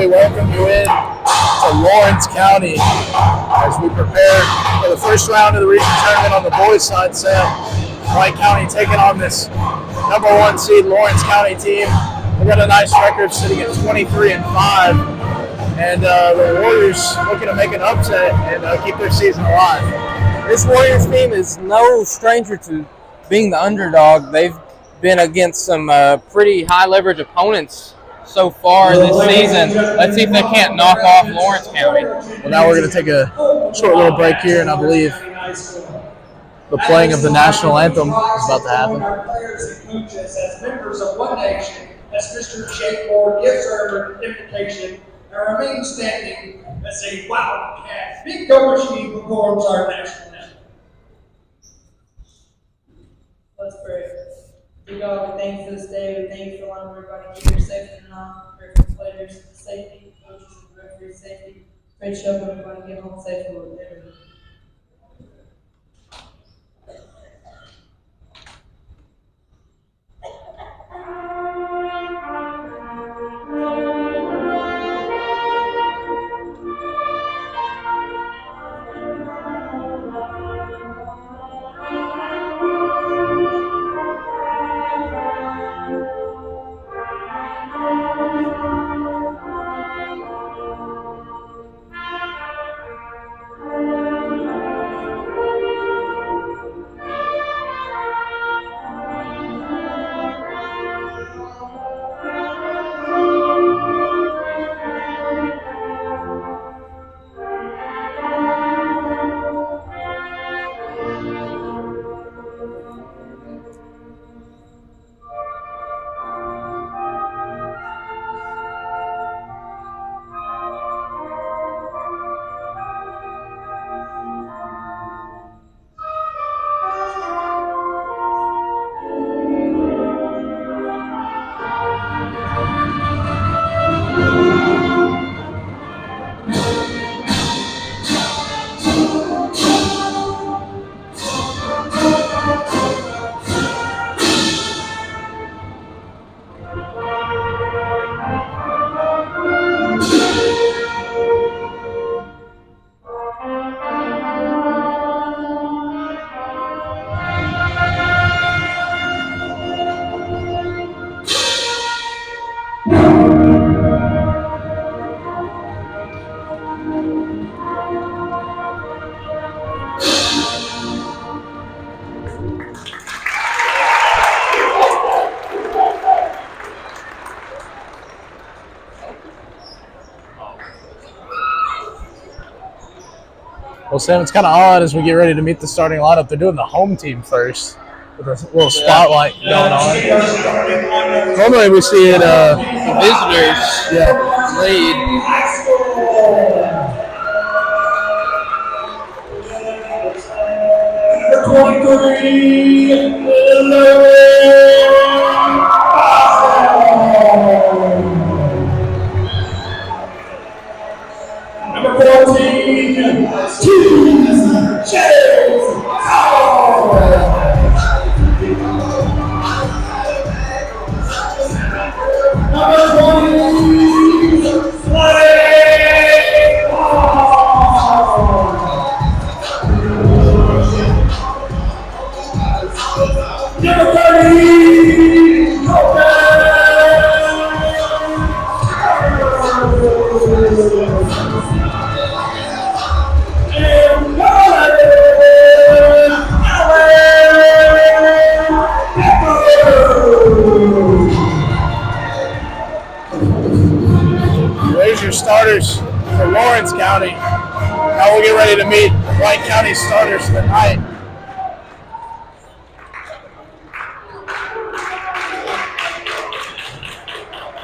we welcome you in to Lawrence County as we prepare for the first round of the region tournament on the boys' side set. White County taking on this #1 seed Lawrence County team. They got a nice record sitting at 23-5, and the Warriors looking to make an upset and keep their season alive. This Warriors team is no stranger to being the underdog. They've been against some pretty high leverage opponents so far this season. Let's see if they can't knock off Lawrence County. Well, now we're going to take a short little break here, and I believe the playing of the national anthem is about to happen. Our players and coaches as members of One Nation, as Mr. Jake Moore gives her invitation and remains standing as a Wildcat Big Go Machine performs our national anthem. Let's pray. Dear God, we thank you for this day. We thank you for allowing everybody to keep your safety and not pray for players' safety, coaches, and referees' safety. Pray to help everybody get home safely. Amen. Well, Sam, it's kind of odd as we get ready to meet the starting lineup. They're doing the home team first with a little spotlight going on. Normally we see it Visitors lead. Number 23, Number 14, James Number 20, Number 30, There's your starters for Lawrence County. Now we'll get ready to meet White County starters tonight.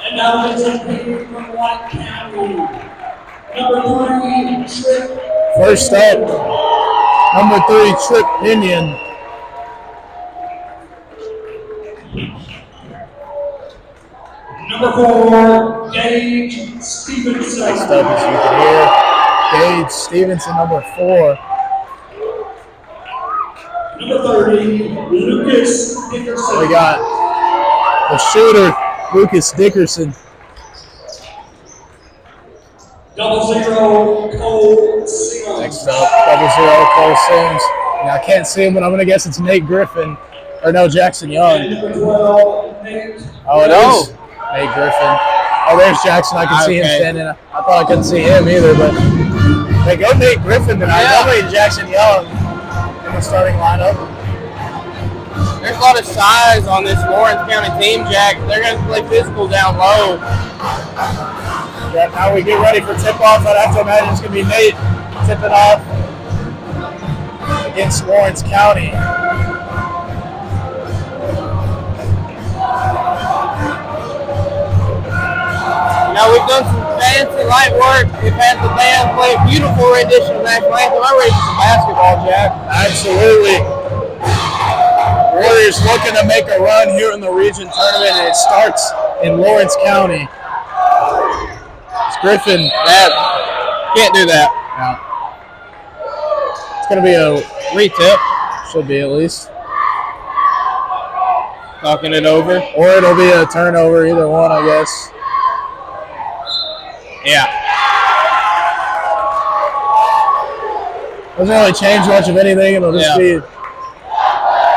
and now it's a pick from White County. Number 3, Trick. First up, number 3, Trick Pinion. Number 4, Gage Stevenson. Next up, as you can hear, Gage Stevenson, number 4. Number 30, Lucas Dickerson. We got the shooter, Lucas Dickerson. 00 Cole Sims. Next up, 00 Cole Sims. Now, I can't see him, but I'm going to guess it's Nate Griffin. Or no, Jackson Young. And number 12, Nate. Oh, it is Nate Griffin. Oh, there's Jackson. I can see him standing. I thought I couldn't see him either, but they go Nate Griffin tonight. Nobody Jackson Young in the starting lineup. There's a lot of size on this Lawrence County team, Jack. They're going to play physical down low. Yeah, now we get ready for tip-off. I'd have to imagine it's going to be Nate tipping off against Lawrence County. Now, we've done some fancy light work. We've had the band play a beautiful rendition of the national anthem. I'm ready for some basketball, Jack. Absolutely. Warriors looking to make a run here in the region tournament, and it starts in Lawrence County. It's Griffin. Can't do that. Yeah. It's going to be a Retip. should be at least. Talking it over. Or it'll be a turnover, either one, I guess. Yeah. Doesn't really change much of anything. It'll just be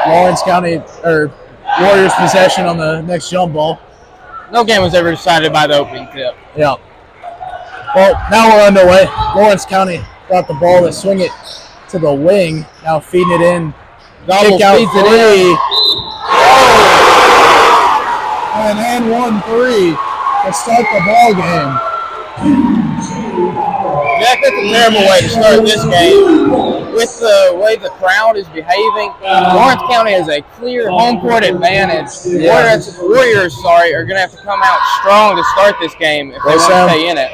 Lawrence County or Warriors possession on the next jump ball. No game was ever decided by the opening tip. Yeah. Well, now we're underway. Lawrence County got the ball to swing it to the wing. Now feeding it in. Gobble Kick out feeds it three. in. And 1-3 to start the ball game. Jack, that's a terrible way to start this game. With the way the crowd is behaving, Lawrence County has a clear home court advantage. Warriors, are going to have to come out strong to start this game if they want to stay in it.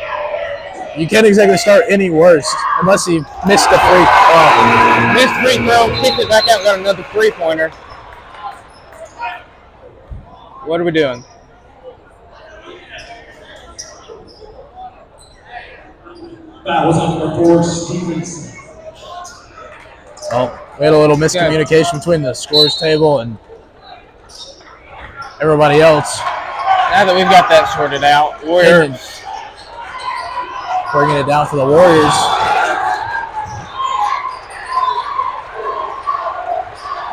You can't exactly start any worse unless he missed the free throw. Missed free throw, kicked it back out, got another three-pointer. What are we doing? Fouls on number 4, Stevenson. Oh, we had a little miscommunication between the scores table and everybody else. Now that we've got that sorted out, Warriors bringing it down for the Warriors.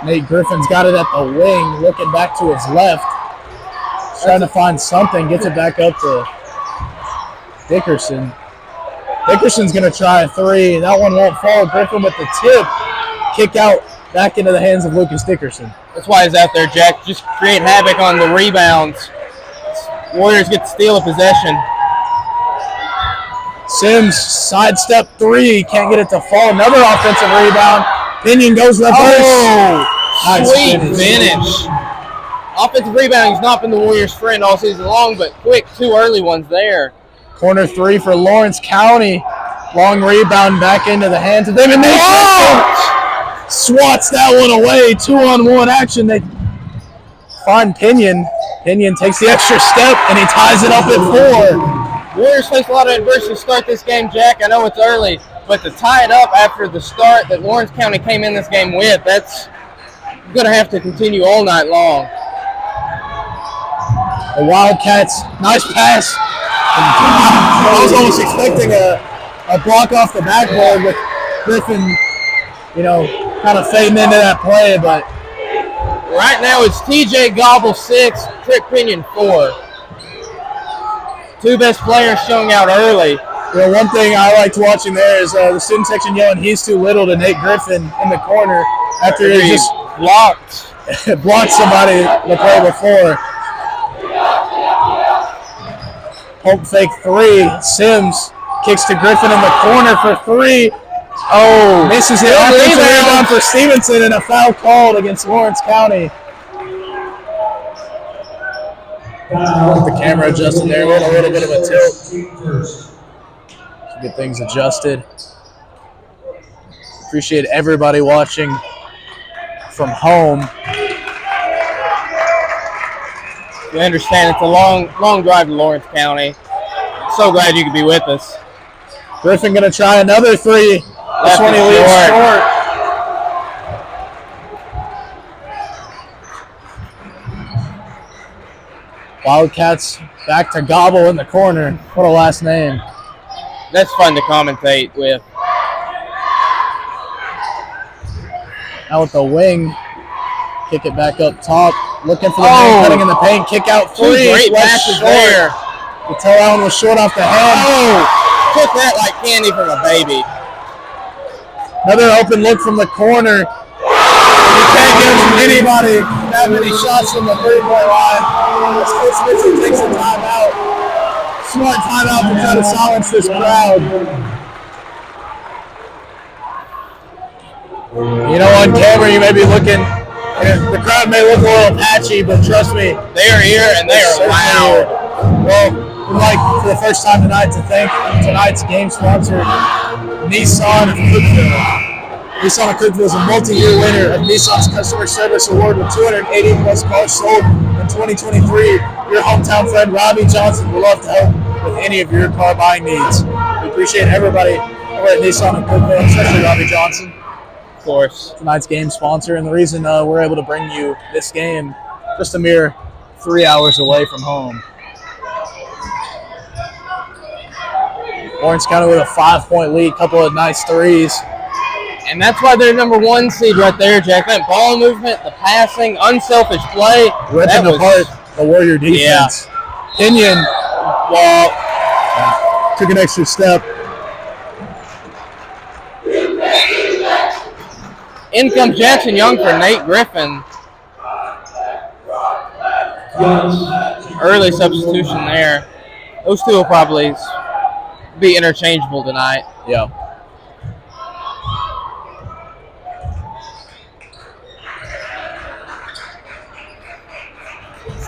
Nate Griffin's got it at the wing, looking back to his left. He's trying to find something, gets it back up to Dickerson. Dickerson's going to try a three. That one won't fall. Griffin with the tip. Kick out back into the hands of Lucas Dickerson. That's why he's out there, Jack. Just create havoc on the rebounds. Warriors get to steal a possession. Sims, sidestep three. Can't get it to fall. Another offensive rebound. Pinion goes reverse. Nice Sweet finish. Offensive rebounding's not been the Warriors' friend all season long, but quick, two early ones there. Corner three for Lawrence County. Long rebound back into the hands of David Nation. Swats that one away. 2-on-1 action. They find Pinion. Pinion takes the extra step, and he ties it up at 4. Warriors face a lot of adversity to start this game, Jack. I know it's early, but to tie it up after the start that Lawrence County came in this game with, that's going to have to continue all night long. The Wildcats, nice pass. I was almost expecting a block off the backboard with Griffin, kind of fading into that play, but right now it's TJ Gobble 6, Trick Pinion 4. Two best players showing out early. One thing I liked watching there is the student section yelling, "He's too little" to Nate Griffin in the corner after he just blocked somebody the play before. Pump fake three. Sims kicks to Griffin in the corner for three. Oh, misses it. Offensive rebound for Stevenson and a foul called against Lawrence County. The camera adjusted there. We had a little bit of a tilt. Get things adjusted. Appreciate everybody watching from home. We understand it's a long drive to Lawrence County. So glad you could be with us. Griffin going to try another three. This one he leaves short. Wildcats back to Gobble in the corner. What a last name. That's fun to commentate with. Now with the wing, kick it back up top, looking for the Oh. man cutting in the paint, kick out Two three. great left passes short. there. The toe Allen was short off the hand. Oh, took that like candy from a baby. Another open look from the corner. You can't give anybody that many shots from the three-point line. As Coach Mitchell takes a timeout. Smart timeout to try to silence this crowd. You know, on camera you may be looking, the crowd may look a little patchy, but trust me, They are here and they are loud. well, we'd like for the first time tonight to thank tonight's game sponsor, Nissan of Cookeville. Nissan of Cookeville is a multi-year winner of Nissan's Customer Service Award with 280 plus cars sold in 2023. Your hometown friend Robbie Johnson would love to help with any of your car buying needs. We appreciate everybody over at Nissan of Cookeville, especially Robbie Johnson, Of course. tonight's game sponsor, and the reason we're able to bring you this game just a mere 3 hours away from home. Lawrence County with a 5-point lead, couple of nice threes. And that's why they're number 1 seed right there, Jack. That ball movement, the passing, unselfish play. Ripping apart the Warrior defense. Kenyon took an extra step. In comes Jackson Young for Nate Griffin. Early substitution there. Those two will probably be interchangeable tonight. Yeah.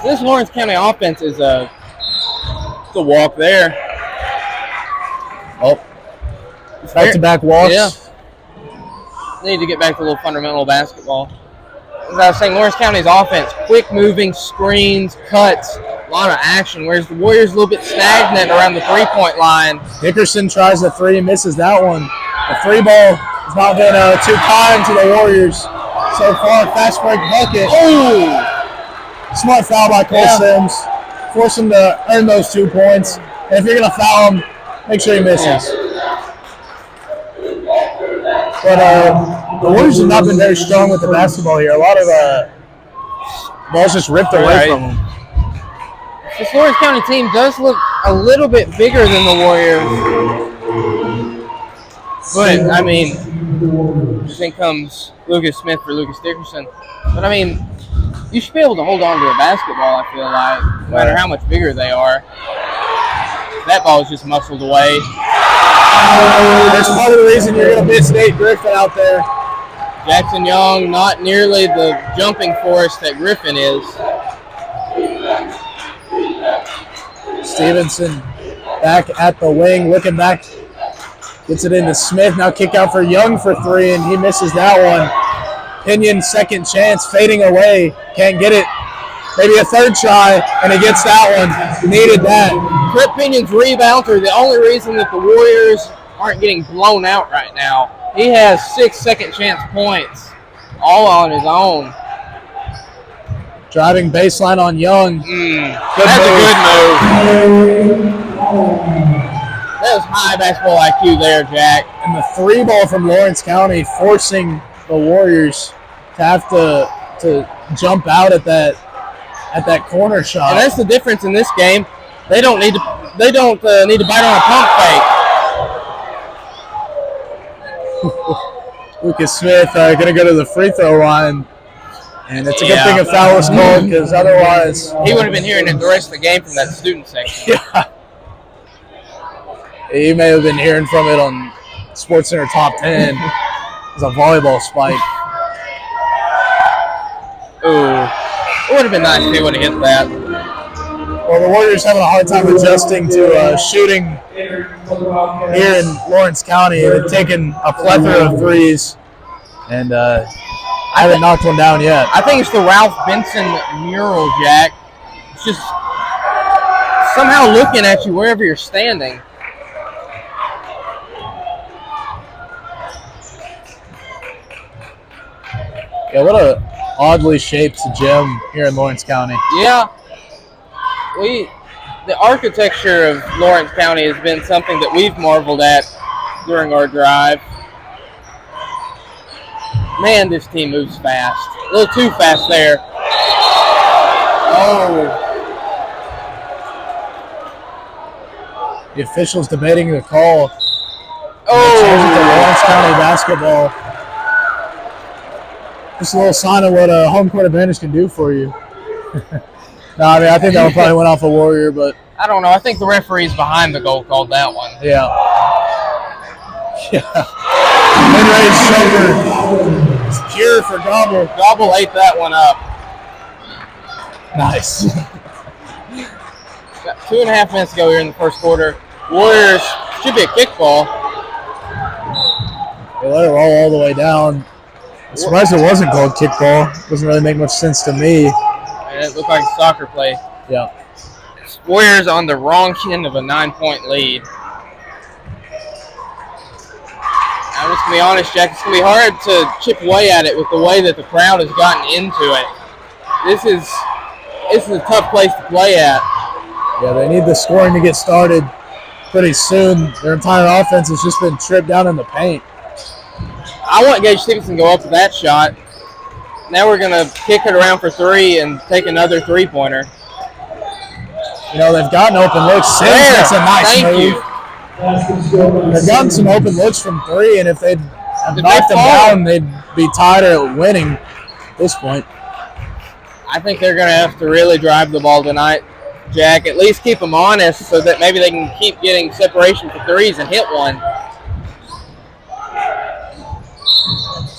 This Lawrence County offense is a walk there. Oh, back-to-back walks. Yeah. Need to get back to a little fundamental basketball. As I was saying, Lawrence County's offense, quick moving, screens, cuts, a lot of action, whereas the Warriors a little bit stagnant around the three-point line. Dickerson tries the three, misses that one. The three ball has not been too kind to the Warriors so far. Fast break bucket. Oh! Smart foul by Cole Sims. Force him to earn those 2 points. And if you're going to foul him, make sure he misses. Yeah. But the Warriors have not been very strong with the basketball here. A lot of balls just ripped away Right. from them. This Lawrence County team does look a little bit bigger than the Warriors. But, I mean, in comes Lucas Smith for Lucas Dickerson. But, I mean, you should be able to hold on to a basketball, I feel like, no matter how much bigger they are. That ball is just muscled away. That's part of the reason you're going to miss Nate Griffin out there. Jackson Young, not nearly the jumping force that Griffin is. Stevenson back at the wing, looking back. Gets it into Smith. Now kick out for Young for three, and he misses that one. Pinion, second chance, fading away. Can't get it. Maybe a third try, and he gets that one. Needed that. Trip Pinion's rebounds are the only reason that the Warriors aren't getting blown out right now. He has 6 second chance points, all on his own. Driving baseline on Young. That's a good move. That was high basketball IQ there, Jack. And the three ball from Lawrence County forcing the Warriors to have to jump out at that corner shot. And that's the difference in this game. They don't need to bite on a pump fake. Lucas Smith going to go to the free throw line. And it's a good thing a foul was called, because otherwise he would have been hearing it the rest of the game from that student section. Yeah. You may have been hearing from it on SportsCenter Top 10. It's a volleyball spike. Ooh. It would have been nice if he would have hit that. Well, the Warriors having a hard time adjusting to shooting here in Lawrence County. They've taken a plethora of threes, and I haven't knocked one down yet. I think it's the Ralph Benson mural, Jack. It's just somehow looking at you wherever you're standing. Yeah, what a oddly shaped gym here in Lawrence County. Yeah. We the architecture of Lawrence County has been something that we've marveled at during our drive. Man, this team moves fast. A little too fast there. Oh. The officials debating the call. Oh. The Lawrence County basketball. Just a little sign of what a home court advantage can do for you. No, I mean, I think that one probably went off a Warrior, but I don't know. I think the referee's behind the goal called that one. yeah. Yeah. Mid-range shoulder. It's pure for Gobble. Gobble ate that one up. Nice. Got 2.5 minutes to go here in the first quarter. Warriors should be a kickball. They let it roll all the way down. I'm surprised it wasn't called kickball. Doesn't really make much sense to me. And it looked like a soccer play. Yeah. Warriors on the wrong end of a 9-point lead. I'm just going to be honest, Jack. It's going to be hard to chip away at it with the way that the crowd has gotten into it. This is a tough place to play at. Yeah, they need the scoring to get started pretty soon. Their entire offense has just been tripped down in the paint. I want Gage Stevenson to go up with that shot. Now we're going to kick it around for three and take another three-pointer. You know, they've gotten open looks. Sims, that's a nice Thank move. you. They've gotten some open looks from three, and if they'd have Did knocked they them fall? down, they'd be tied or winning at this point. I think they're going to have to really drive the ball tonight, Jack. At least keep them honest so that maybe they can keep getting separation for threes and hit one.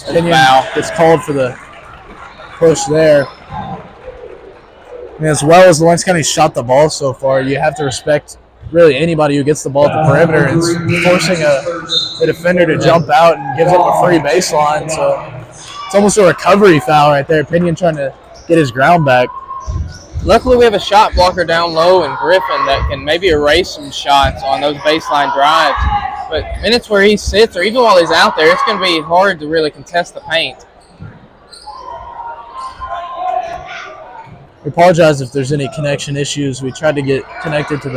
Opinion Foul. gets called for the push there. And as well as Lawrence County shot the ball so far, you have to respect really anybody who gets the ball at the perimeter and forcing a defender to jump out and gives up a free baseline. So it's almost a recovery foul right there. Opinion trying to get his ground back. Luckily, we have a shot blocker down low in Griffin that can maybe erase some shots on those baseline drives. But minutes where he sits, or even while he's out there, it's going to be hard to really contest the paint. We apologize if there's any connection issues. We tried to get connected to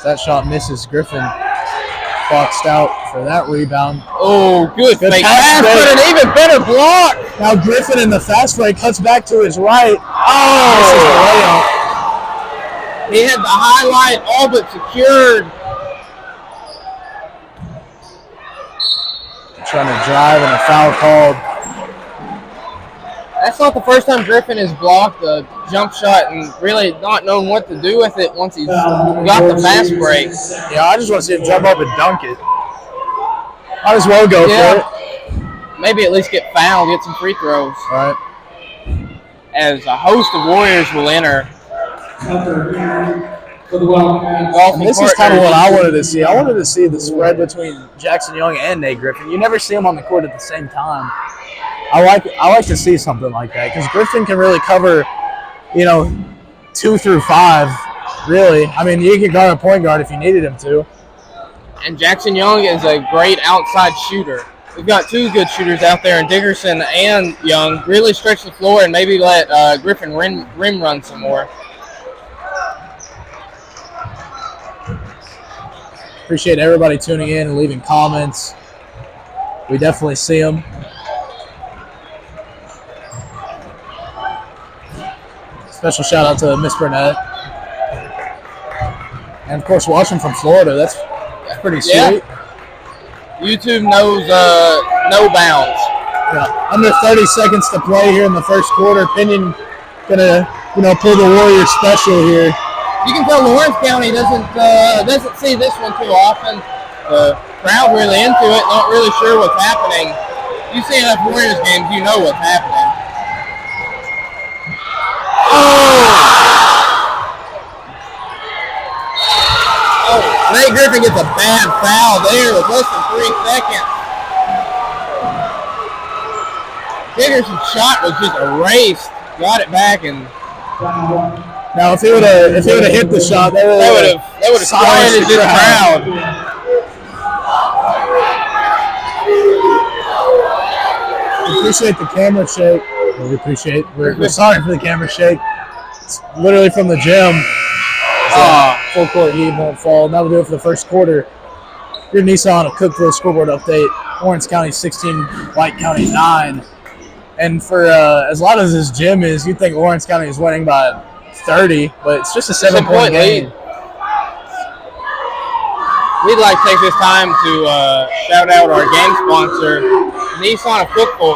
that shot misses. Griffin boxed out for that rebound. Oh, good fake pass, fake. but an even better block. Now Griffin in the fast break cuts back to his right. Oh! He had the highlight all but secured. Trying to drive and a foul called. That's not the first time Griffin has blocked a jump shot and really not known what to do with it once he's got the fast break. Yeah, I just want to see him jump up and dunk it. Might as well go for it. Maybe at least get fouled, get some free throws. All right. As a host of Warriors will enter. And this is kind of what I wanted to see. I wanted to see the spread between Jackson Young and Nate Griffin. You never see them on the court at the same time. I like to see something like that because Griffin can really cover, 2 through 5, really. I mean, you can guard a point guard if you needed him to. And Jackson Young is a great outside shooter. We've got two good shooters out there, and Dickerson and Young really stretch the floor and maybe let Griffin rim run some more. Appreciate everybody tuning in and leaving comments. We definitely see them. Special shout out to Miss Burnett. And of course, watching from Florida. That's pretty sweet. Yeah. YouTube knows no bounds. Yeah. Under 30 seconds to play here in the first quarter. Opinion gonna, pull the Warriors special here. You can tell Lawrence County doesn't see this one too often. The crowd really into it, not really sure what's happening. You see enough Warriors games, you know what's happening. Oh, Nate Griffin gets a bad foul there with less than 3 seconds. Dickerson's shot was just erased. Got it back and Now, if he would have hit the shot, they would have quieted this crowd. We appreciate the camera shake. We're sorry for the camera shake. It's literally from the gym. Full court heave won't fall. And that'll do it for the first quarter. Your Nissan a Cookville scoreboard update. Lawrence County 16, White County 9. And for as loud as this gym is, you'd think Lawrence County is winning by 30, but it's just a 7-point game. lead. We'd like to take this time to shout out our game sponsor, Nissan of Cookville.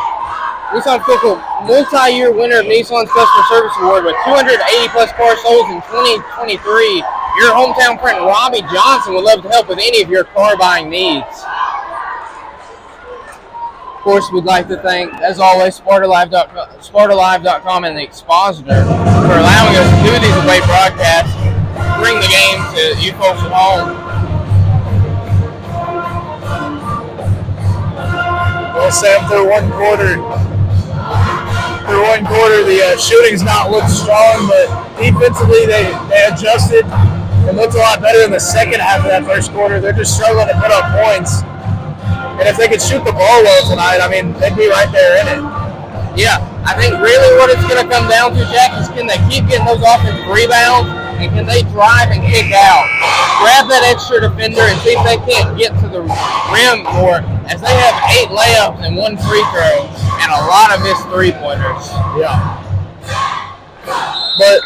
Nissan of Cookville, multi-year winner of Nissan's Customer Service Award with 280-plus cars sold in 2023. Your hometown friend Robbie Johnson would love to help with any of your car buying needs. Of course, we'd like to thank, as always, SpartaLive.com and the Expositor for allowing us to do these away broadcasts, bring the game to you folks at home. Well, Sam, through one quarter, the shooting's not looked strong, but defensively they adjusted and looked a lot better in the second half of that first quarter. They're just struggling to put up points. And if they could shoot the ball well tonight, I mean, they'd be right there in it. Yeah, I think really what it's going to come down to, Jack, is can they keep getting those offensive rebounds, and can they drive and kick out? Grab that extra defender and see if they can't get to the rim more, as they have 8 layups and 1 free throw and a lot of missed three-pointers. Yeah. But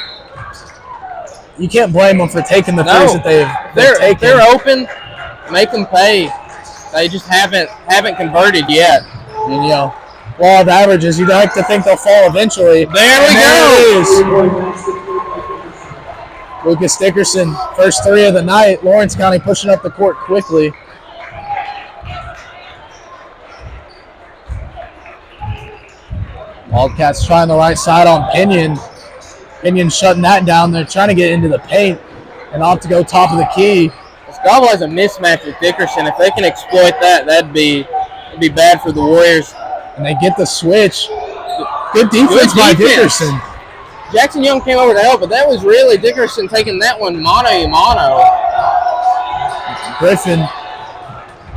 you can't blame them for taking the threes that they've taken. They're open, make them pay. They just haven't converted yet. And, you know, law of averages, you'd like to think they'll fall eventually. There we go. Lucas Dickerson, first 3 of the night. Lawrence County pushing up the court quickly. Wildcats trying the right side on Kenyon. Kenyon shutting that down. They're trying to get into the paint and off to go top of the key. Gobble has a mismatch with Dickerson. If they can exploit that, it'd be bad for the Warriors. And they get the switch. Good defense by Dickerson. Jackson Young came over to help, but that was really Dickerson taking that one mano-a-mano. Griffin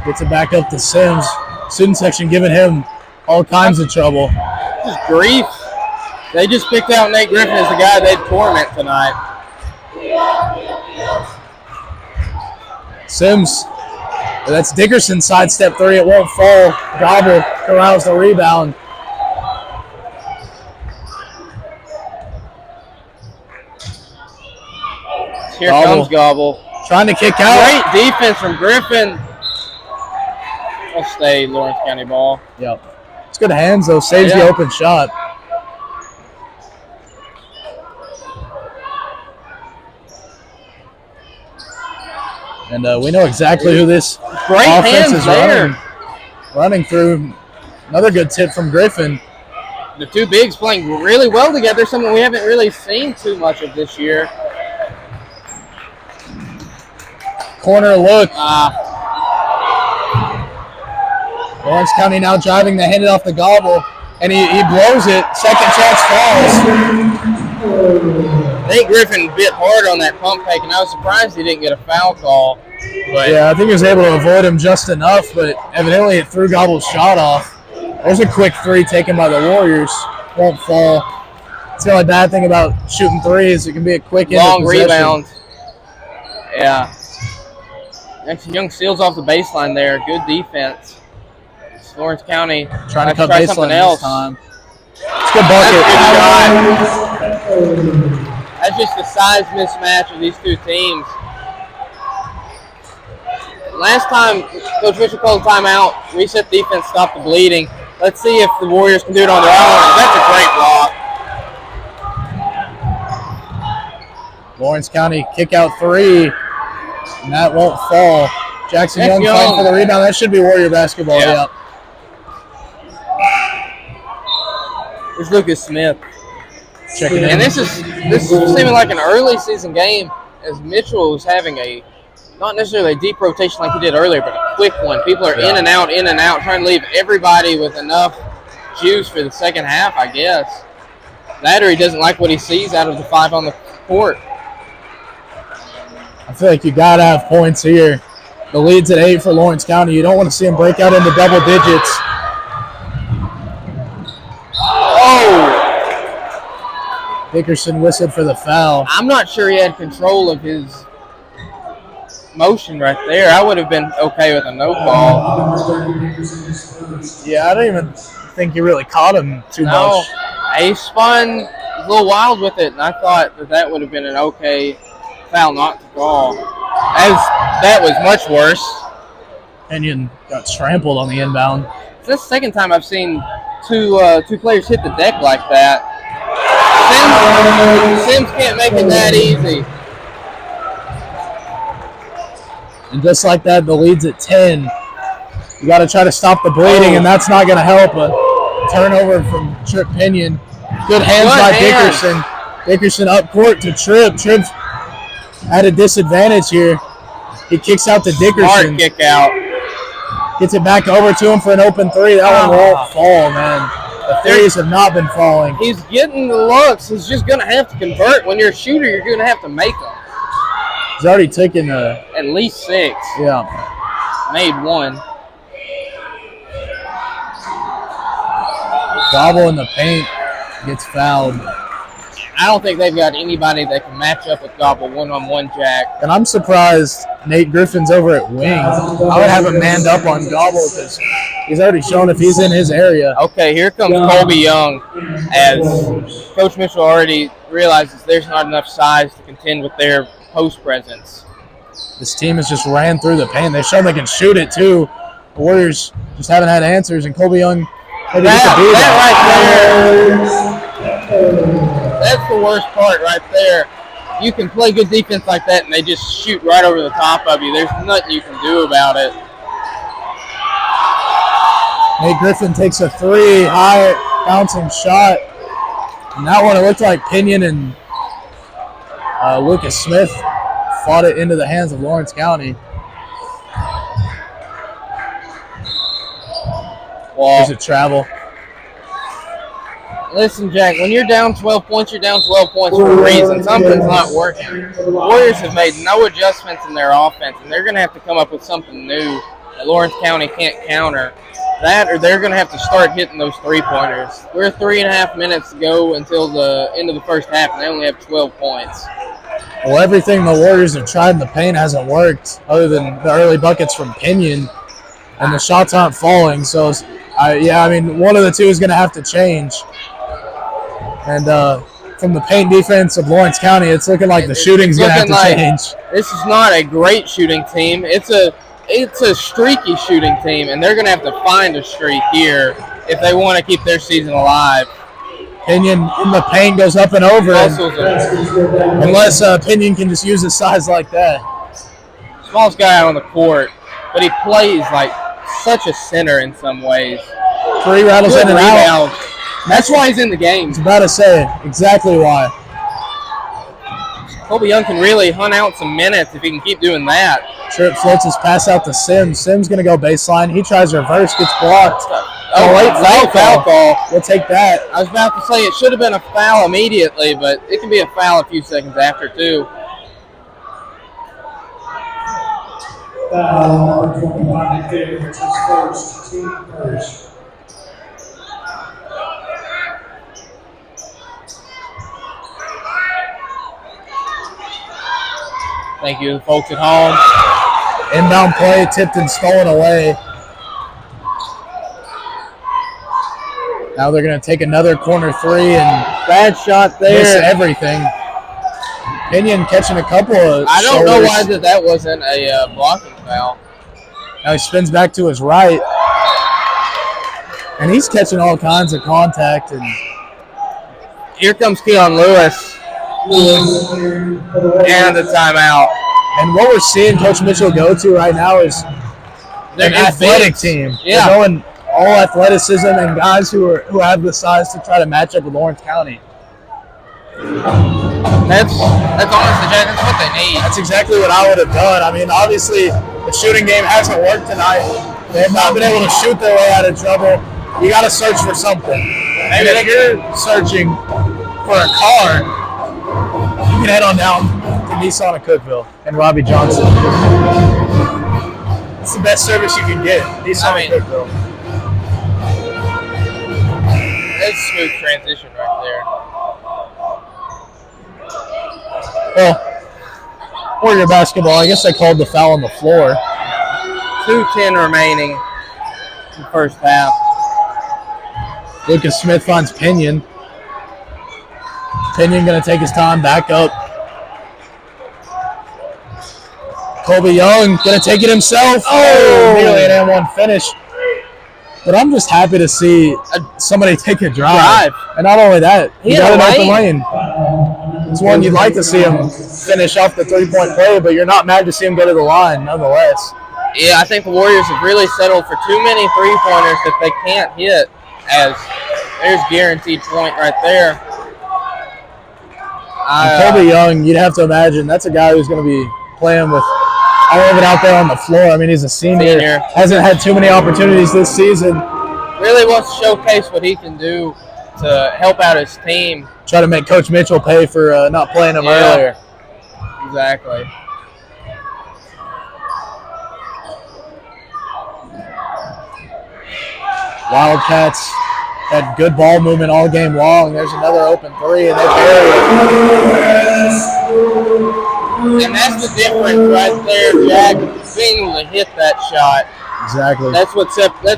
gets it back up to Sims. Student section giving him all kinds of trouble. Just grief. They just picked out Nate Griffin as the guy they'd torment tonight. Sims, that's Dickerson's sidestep 3. It won't fall. Gobble corrals the rebound. Here comes Gobble. Trying to kick out. Great defense from Griffin. I'll stay Lawrence County ball. Yep. It's good hands, though. Saves the open shot. And we know exactly who this offense is running through. Another good tip from Griffin. The two bigs playing really well together, something we haven't really seen too much of this year. Corner look. Lawrence County now driving the hand off the Gobble, and he blows it. Second chance falls. Nate Griffin bit hard on that pump fake, and I was surprised he didn't get a foul call. But yeah, I think he was able to avoid him just enough, but evidently it threw Gobble's shot off. There's a quick 3 taken by the Warriors. Won't fall. It's the only bad thing about shooting threes. It can be a quick long rebound. Yeah. Jackson Young seals off the baseline there. Good defense. It's Lawrence County trying to cut baseline this time. It's a good bucket. That's just the size mismatch of these two teams. Last time Coach Fisher called a timeout, reset defense, stop the bleeding. Let's see if the Warriors can do it on their own. That's a great block. Lawrence County kick out 3, and that won't fall. Jackson Young fighting for the rebound. That should be Warrior basketball. Yeah. There's Lucas Smith. Checking in. And this is seeming like an early season game, as Mitchell was having not necessarily a deep rotation like he did earlier, but a quick one. People are in and out, trying to leave everybody with enough juice for the second half, I guess. That or he doesn't like what he sees out of the 5 on the court. I feel like you got to have points here. The lead's at 8 for Lawrence County. You don't want to see them break out into double digits. Dickerson whistled for the foul. I'm not sure he had control of his motion right there. I would have been okay with a no call. Yeah, I don't even think he really caught him too No, much. he spun a little wild with it, and I thought that would have been an okay foul not to call. That was much worse. Pinion got trampled on the inbound. It's the second time I've seen two players hit the deck like that. Sims can't make it that easy. And just like that, the lead's at 10. You got to try to stop the bleeding, and that's not going to help. A turnover from Trip Pinion. Good hands by Dickerson. Dickerson up court to Tripp. Tripp's at a disadvantage here. He kicks out to Dickerson. Smart kick out. Gets it back over to him for an open three. That one won't fall, man. The threes have not been falling. He's getting the looks. He's just going to have to convert. When you're a shooter, you're going to have to make them. He's already taken at least 6. Yeah. Made 1. Gobble in the paint gets fouled. I don't think they've got anybody that can match up with Gobble one-on-one, Jack. And I'm surprised Nate Griffin's over at wing. I would have him manned up on Gobble because he's already shown if he's in his area. Okay, here comes Colby Young, as Coach Mitchell already realizes there's not enough size to contend with their post presence. This team has just ran through the paint. They've shown they can shoot it too. The Warriors just haven't had answers, and Colby Young maybe gets a beat. That's the worst part right there. You can play good defense like that, and they just shoot right over the top of you. There's nothing you can do about it. Nate Griffin takes a 3, high bouncing shot. And that one, it looked like Pinion and Lucas Smith fought it into the hands of Lawrence County. Well, There's a travel. listen, Jack, when you're down 12 points, you're down 12 points for a reason. Something's not working. The Warriors have made no adjustments in their offense, and they're going to have to come up with something new that Lawrence County can't counter. That, or they're going to have to start hitting those three-pointers. We're 3.5 minutes to go until the end of the first half, and they only have 12 points. Well, everything the Warriors have tried in the paint hasn't worked other than the early buckets from Pinion, and the shots aren't falling. So, one of the two is going to have to change. And from the paint defense of Lawrence County, it's looking like the shooting's going to have to change. This is not a great shooting team. It's a streaky shooting team, and they're going to have to find a streak here if they want to keep their season alive. Pinion in the paint goes up and over. Unless Pinion can just use his size like that. Smallest guy on the court, but he plays like such a center in some ways. 3 rattles in and out. That's why he's in the game. I was about to say exactly why. Colby Young can really hunt out some minutes if he can keep doing that. Tripp floats his pass out to Sims. Sims going to go baseline. He tries reverse, gets blocked. Late foul call. We'll take that. I was about to say it should have been a foul immediately, but it can be a foul a few seconds after, too. Foul number 25 there, which is first, team first. Thank you, folks at home. Inbound play, tipped and stolen away. Now they're going to take another corner 3 and bad shot there. Miss everything. Pinion catching a couple of I don't know why that wasn't a blocking foul. Now he spins back to his right. And he's catching all kinds of contact. And here comes Keon Lewis. And the timeout. And what we're seeing Coach Mitchell go to right now is an athletic team. Yeah. They're going all athleticism and guys who have the size to try to match up with Lawrence County. That's honestly, Jack, that's what they need. That's exactly what I would have done. I mean, obviously, the shooting game hasn't worked tonight. They have not been able to shoot their way out of trouble. You got to search for something. Maybe if you're searching for a car, you can head on down to Nissan of Cookeville and Robbie Johnson. It's the best service you can get, Nissan of Cookeville. That's a smooth transition right there. Well, Warrior basketball, I guess they called the foul on the floor. 2:10 remaining in the first half. Lucas Smith finds Pinion. Pinion going to take his time, back up. Colby Young going to take it himself. Oh, nearly an M1 finish. But I'm just happy to see somebody take a drive. And not only that, he got an open lane. It's one you'd like to see him finish off the three-point play, but you're not mad to see him go to the line nonetheless. Yeah, I think the Warriors have really settled for too many three-pointers that they can't hit, as there's guaranteed point right there. Colby Young, you'd have to imagine, that's a guy who's going to be playing with all of it out there on the floor. I mean, he's a senior. Hasn't had too many opportunities this season. Really wants to showcase what he can do to help out his team. Try to make Coach Mitchell pay for not playing him earlier. Exactly. Wildcats had good ball movement all game long. There's another open three, and they bury it. And that's the difference right there, Jack. Being able to hit that shot. Exactly. That's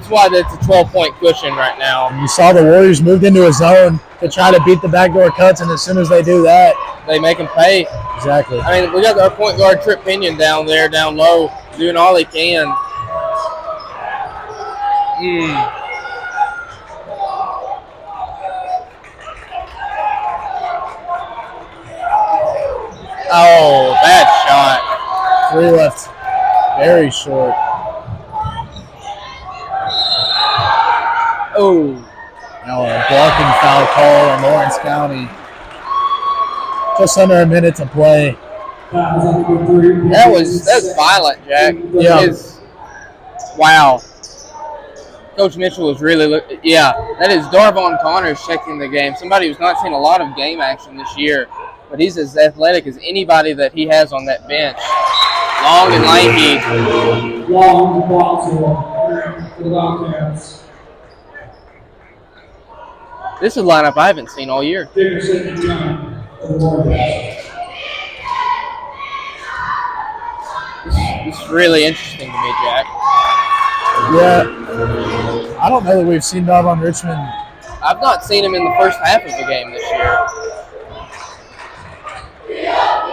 why that's a 12-point cushion right now. And you saw the Warriors moved into a zone to try to beat the backdoor cuts, and as soon as they do that, they make them pay. Exactly. I mean, we got our point guard Trip Pinion down there, down low, doing all he can. Oh, bad shot. 3 left. Very short. Oh. Now a blocking foul call on Lawrence County. Just under a minute to play. That's violent, Jack. Yeah. Wow. Coach Mitchell was really that is Darvon Connors checking the game. Somebody who's not seen a lot of game action this year, but he's as athletic as anybody that he has on that bench. Long and lanky. Long for the Wildcats. This is a lineup I haven't seen all year. Dickerson and Young for the Warriors. This is really interesting to me, Jack. Yeah. I don't know that we've seen Darvon Richmond. I've not seen him in the first half of the game this year.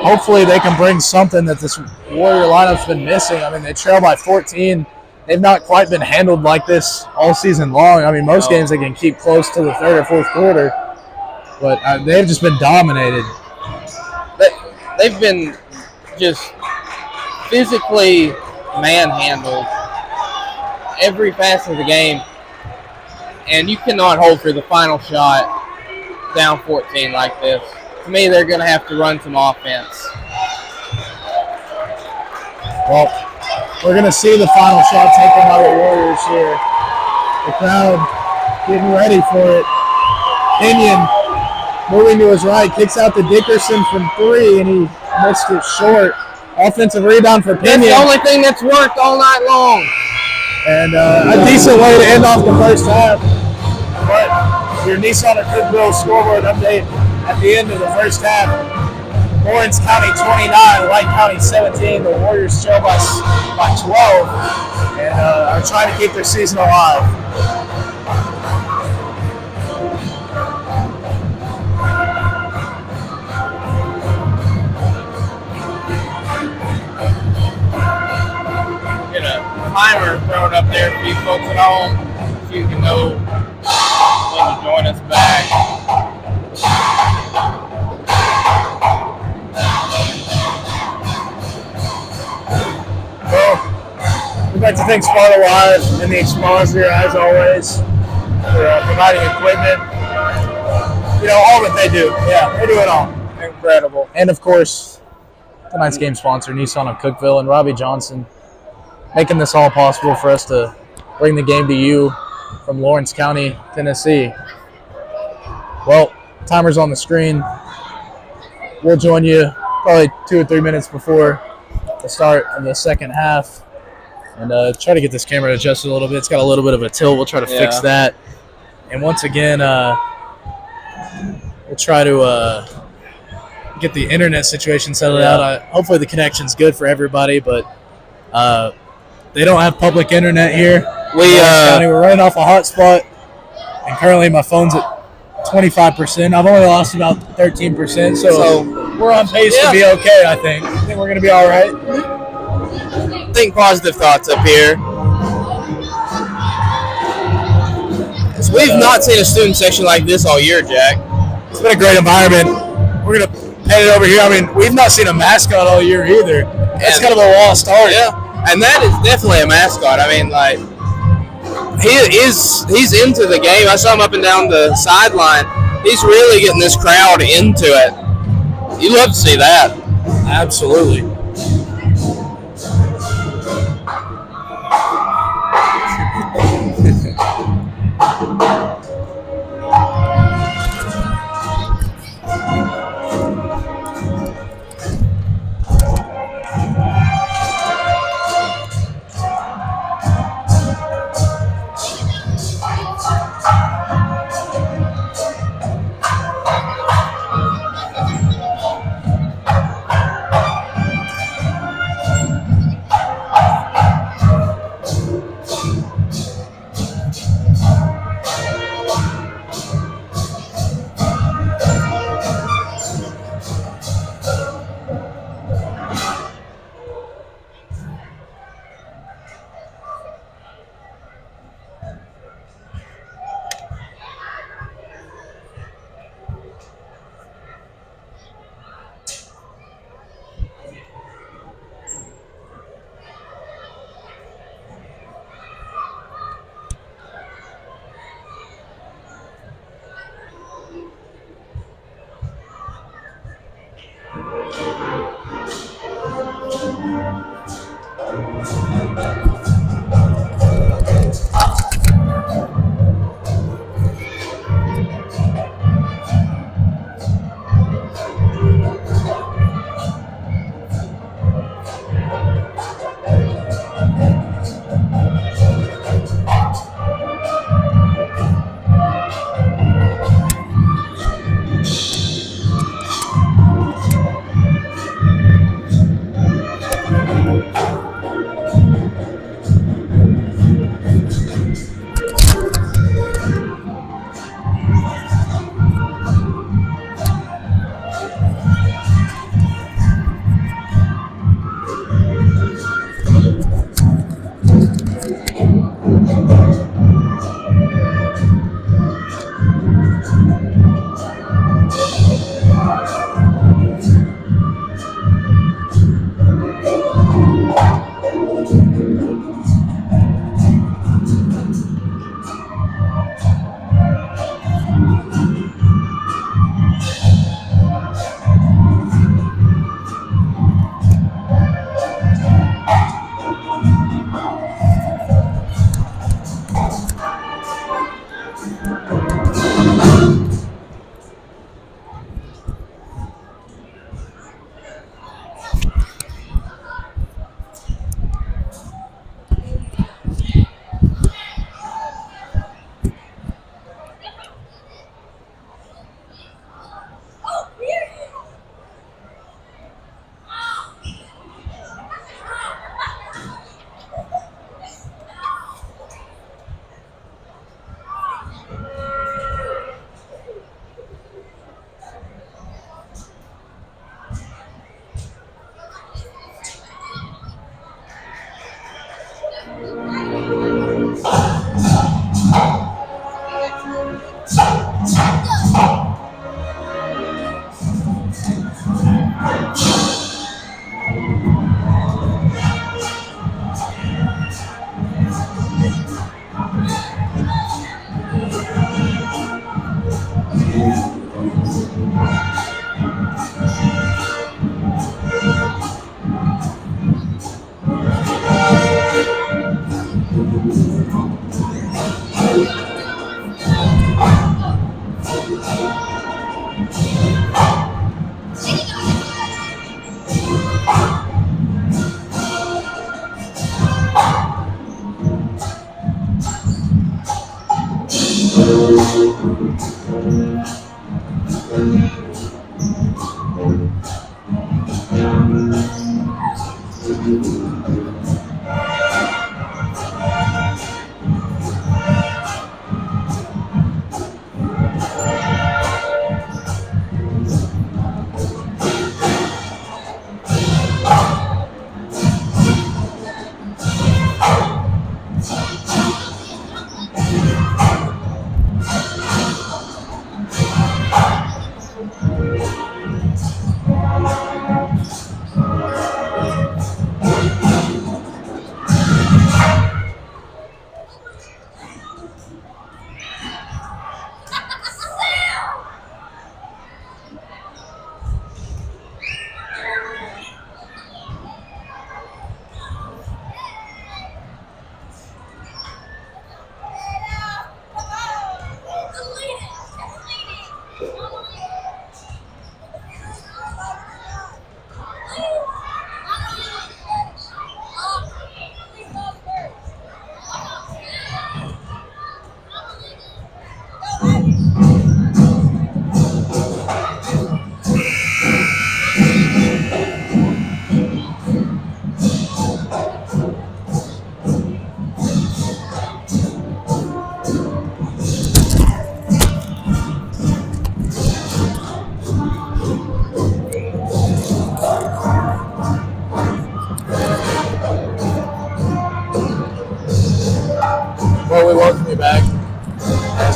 Hopefully they can bring something that this Warrior lineup's been missing. I mean, they trail by 14. They've not quite been handled like this all season long. I mean, most games they can keep close to the third or fourth quarter, but they've just been dominated. They've been just physically manhandled every facet of the game, and you cannot hold for the final shot down 14 like this. To me, they're going to have to run some offense. Well, we're going to see the final shot taken by the Warriors here. The crowd getting ready for it. Pinion moving to his right, kicks out to Dickerson from 3, and he missed it short. Offensive rebound for Pinion. That's the only thing that's worked all night long. And a decent way to end off the first half. But your Nissan or Cookville scoreboard update at the end of the first half. Lawrence County 29, White County 17. The Warriors trail by 12 and are trying to keep their season alive. Get a timer thrown up there for you folks at home so you can know when to join us back. Well, we'd like to thank Sparta Live and the Expositor, as always, for providing equipment. You know, all that they do. Yeah, they do it all. Incredible. And, of course, tonight's game sponsor, Nissan of Cookville, and Robbie Johnson, making this all possible for us to bring the game to you from Lawrence County, Tennessee. Well, timer's on the screen. We'll join you probably 2 or 3 minutes before the start of the second half, and try to get this camera adjusted a little bit. It's got a little bit of a tilt. We'll try to fix that. And once again, we'll try to get the internet situation settled Yeah. out. Hopefully the connection's good for everybody, but they don't have public internet here. We're running off a hotspot, and currently my phone's at 25%. I've only lost about 13%, so we're on pace to be okay. I think we're gonna be all right. Think positive thoughts up here. We've not seen a student section like this all year, Jack. It's been a great environment. We're gonna head it over here. I mean, we've not seen a mascot all year either. That's kind of a lost art. Yeah, and that is definitely a mascot. I mean, like he's into the game. I saw him up and down the sideline. He's really getting this crowd into it. You love to see that. Absolutely.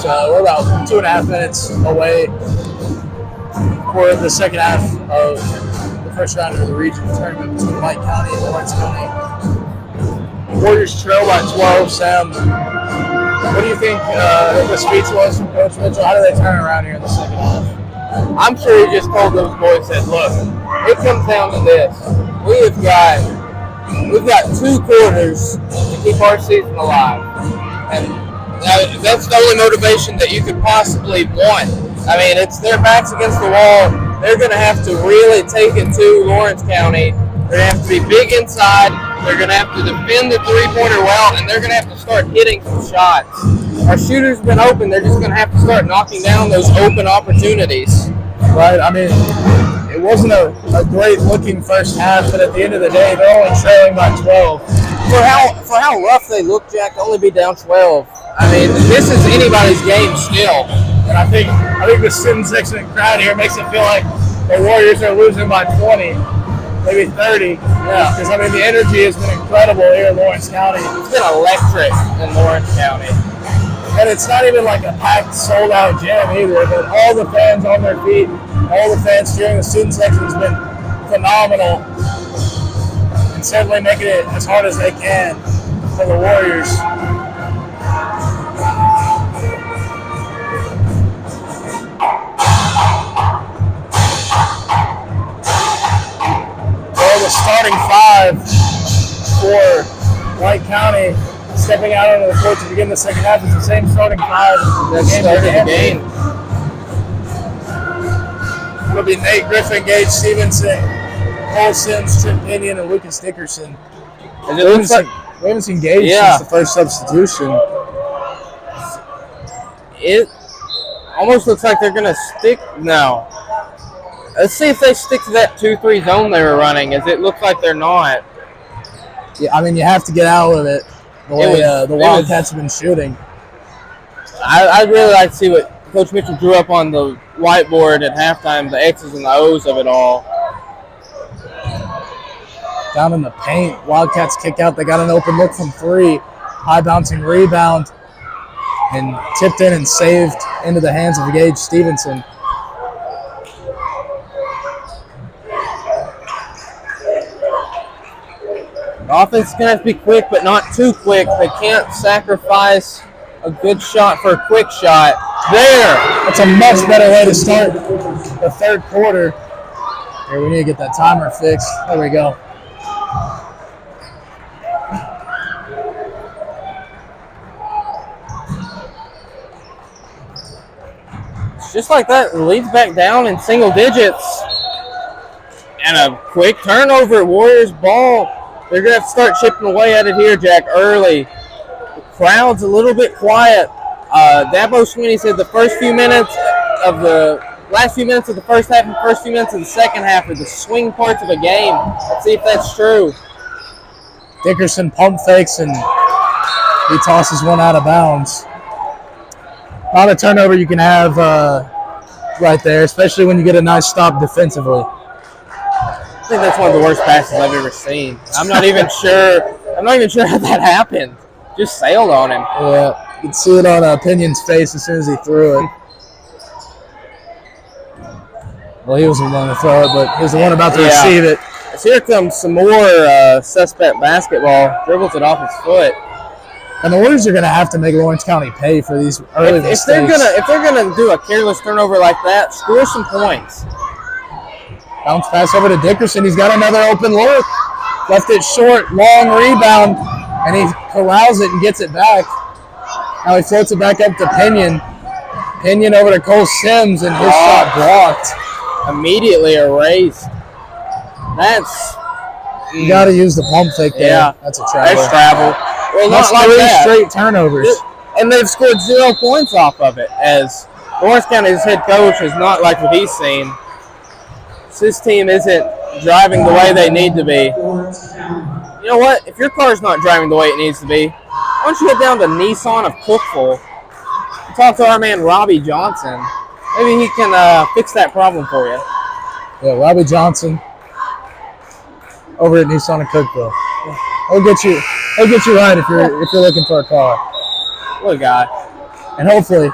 we're about 2.5 minutes away for the second half of the first round of the region tournament between White County and Lawrence County. Warriors trail by 12. Sam, what do you think the speech was from Coach Mitchell? How do they turn around here in the second half? I'm sure he just told those boys, said, look, it comes down to this. We've got 2 quarters to keep our season alive. And that's the only motivation that you could possibly want. I mean, it's their backs against the wall. They're going to have to really take it to Lawrence County. They're going to have to be big inside. They're going to have to defend the three-pointer well, and they're going to have to start hitting some shots. Our shooters have been open. They're just going to have to start knocking down those open opportunities. Right. I mean, it wasn't a great-looking first half, but at the end of the day, they're only trailing by 12. For how rough they look, Jack, to only be down 12. I mean, this is anybody's game still. And I think the student section crowd here makes it feel like the Warriors are losing by 20, maybe 30. Yeah. Because, I mean, the energy has been incredible here in Lawrence County. It's been electric in Lawrence County. And it's not even like a packed, sold-out gym either, but all the fans on their feet, all the fans cheering, the student section has been phenomenal. And certainly making it as hard as they can for the Warriors. Well, the starting 5 for White County stepping out onto the court to begin the second half is the same starting 5 that started the game. It'll be Nate Griffin, Gage Stevenson, Cole Sims, Trent Pinion, and Lucas Dickerson. And it looks like We haven't seen Gage since the first substitution. It almost looks like they're going to stick now. Let's see if they stick to that 2-3 zone they were running, as it looks like they're not. Yeah, I mean, you have to get out of it the way the Wildcats have been shooting. I'd really like to see what Coach Mitchell drew up on the whiteboard at halftime, the X's and the O's of it all. Down in the paint, Wildcats kick out. They got an open look from 3. High bouncing rebound. And tipped in and saved into the hands of Gage Stevenson. The offense is going to have to be quick, but not too quick. They can't sacrifice a good shot for a quick shot. There! That's a much better way to start the third quarter. Here, we need to get that timer fixed. There we go. Just like that, the lead's back down in single digits. And a quick turnover. Warriors ball. They're going to have to start chipping away at it here, Jack, early. The crowd's a little bit quiet. Dabo Sweeney said the last few minutes of the first half and first few minutes of the second half are the swing parts of a game. Let's see if that's true. Dickerson pump fakes and he tosses one out of bounds. Not a turnover you can have right there, especially when you get a nice stop defensively. I think that's one of the worst passes I've ever seen. I'm not even sure how that happened. Just sailed on him. Yeah, you can see it on Pinion's face as soon as he threw it. Well, he wasn't going to throw it, but he was the one about to receive it. So here comes some more suspect basketball. Dribbles it off his foot. And the Warriors are going to have to make Lawrence County pay for these early mistakes. If they're gonna do a careless turnover like that, score some points. Bounce pass over to Dickerson. He's got another open look. Left it short, long rebound, and he corrals it and gets it back. Now he floats it back up to Pinion. Pinion over to Cole Sims, and his shot blocked. Immediately erased. You got to use the pump fake there. Yeah, that's a travel. That's travel. Well, That's not like 3 that. straight turnovers. And they've scored 0 points off of it, as Lawrence County's head coach is not like what he's seen. This team isn't driving the way they need to be. You know what? If your car's not driving the way it needs to be, why don't you head down to Nissan of Cookeville and talk to our man Robbie Johnson. Maybe he can fix that problem for you. Yeah, Robbie Johnson over at Nissan of Cookeville. He'll get you right if you're looking for a car. What a guy. And hopefully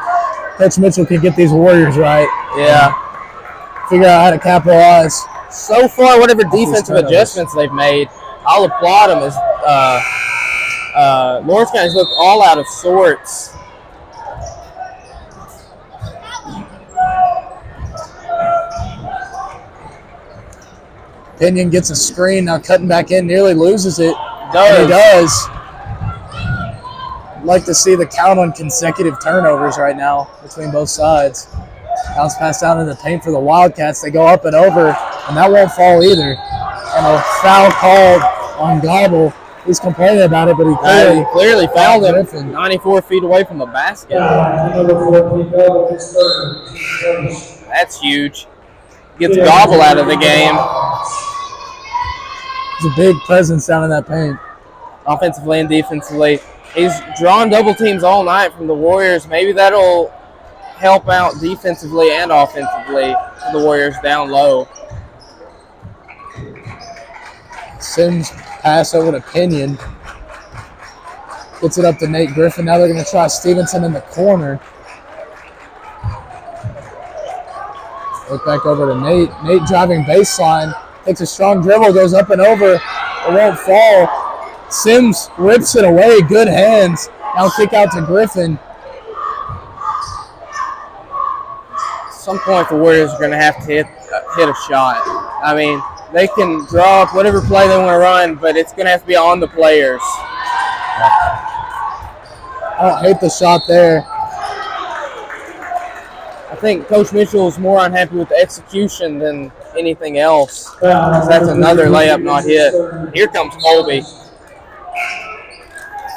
Coach Mitchell can get these Warriors right. Yeah. Figure out how to capitalize. So far, whatever these defensive turnovers. adjustments they've made, I'll applaud them. As Lawrence County's looked all out of sorts. Pinion gets a screen, now cutting back in, nearly loses it. Does. And he does. I'd like to see the count on consecutive turnovers right now between both sides. Bounce pass down in the paint for the Wildcats. They go up and over, and that won't fall either. And a foul called on Gobble. He's complaining about it, but he Clearly fouled him Griffin. 94 feet away from the basket. Number 14, Bell, his third. That's huge. Gets Gobble out of the game. He's a big presence down in that paint. Offensively and defensively. He's drawn double teams all night from the Warriors. Maybe that'll help out defensively and offensively for the Warriors down low. Sims pass over to Pinion. Gets it up to Nate Griffin. Now they're going to try Stevenson in the corner. Look back over to Nate. Nate driving baseline. Takes a strong dribble, goes up and over. It won't fall. Sims rips it away. Good hands. Now kick out to Griffin. At some point, the Warriors are going to have to hit a shot. I mean, they can draw up whatever play they want to run, but it's going to have to be on the players. I don't hate the shot there. I think Coach Mitchell is more unhappy with the execution than anything else. That's another layup not hit. Here comes Colby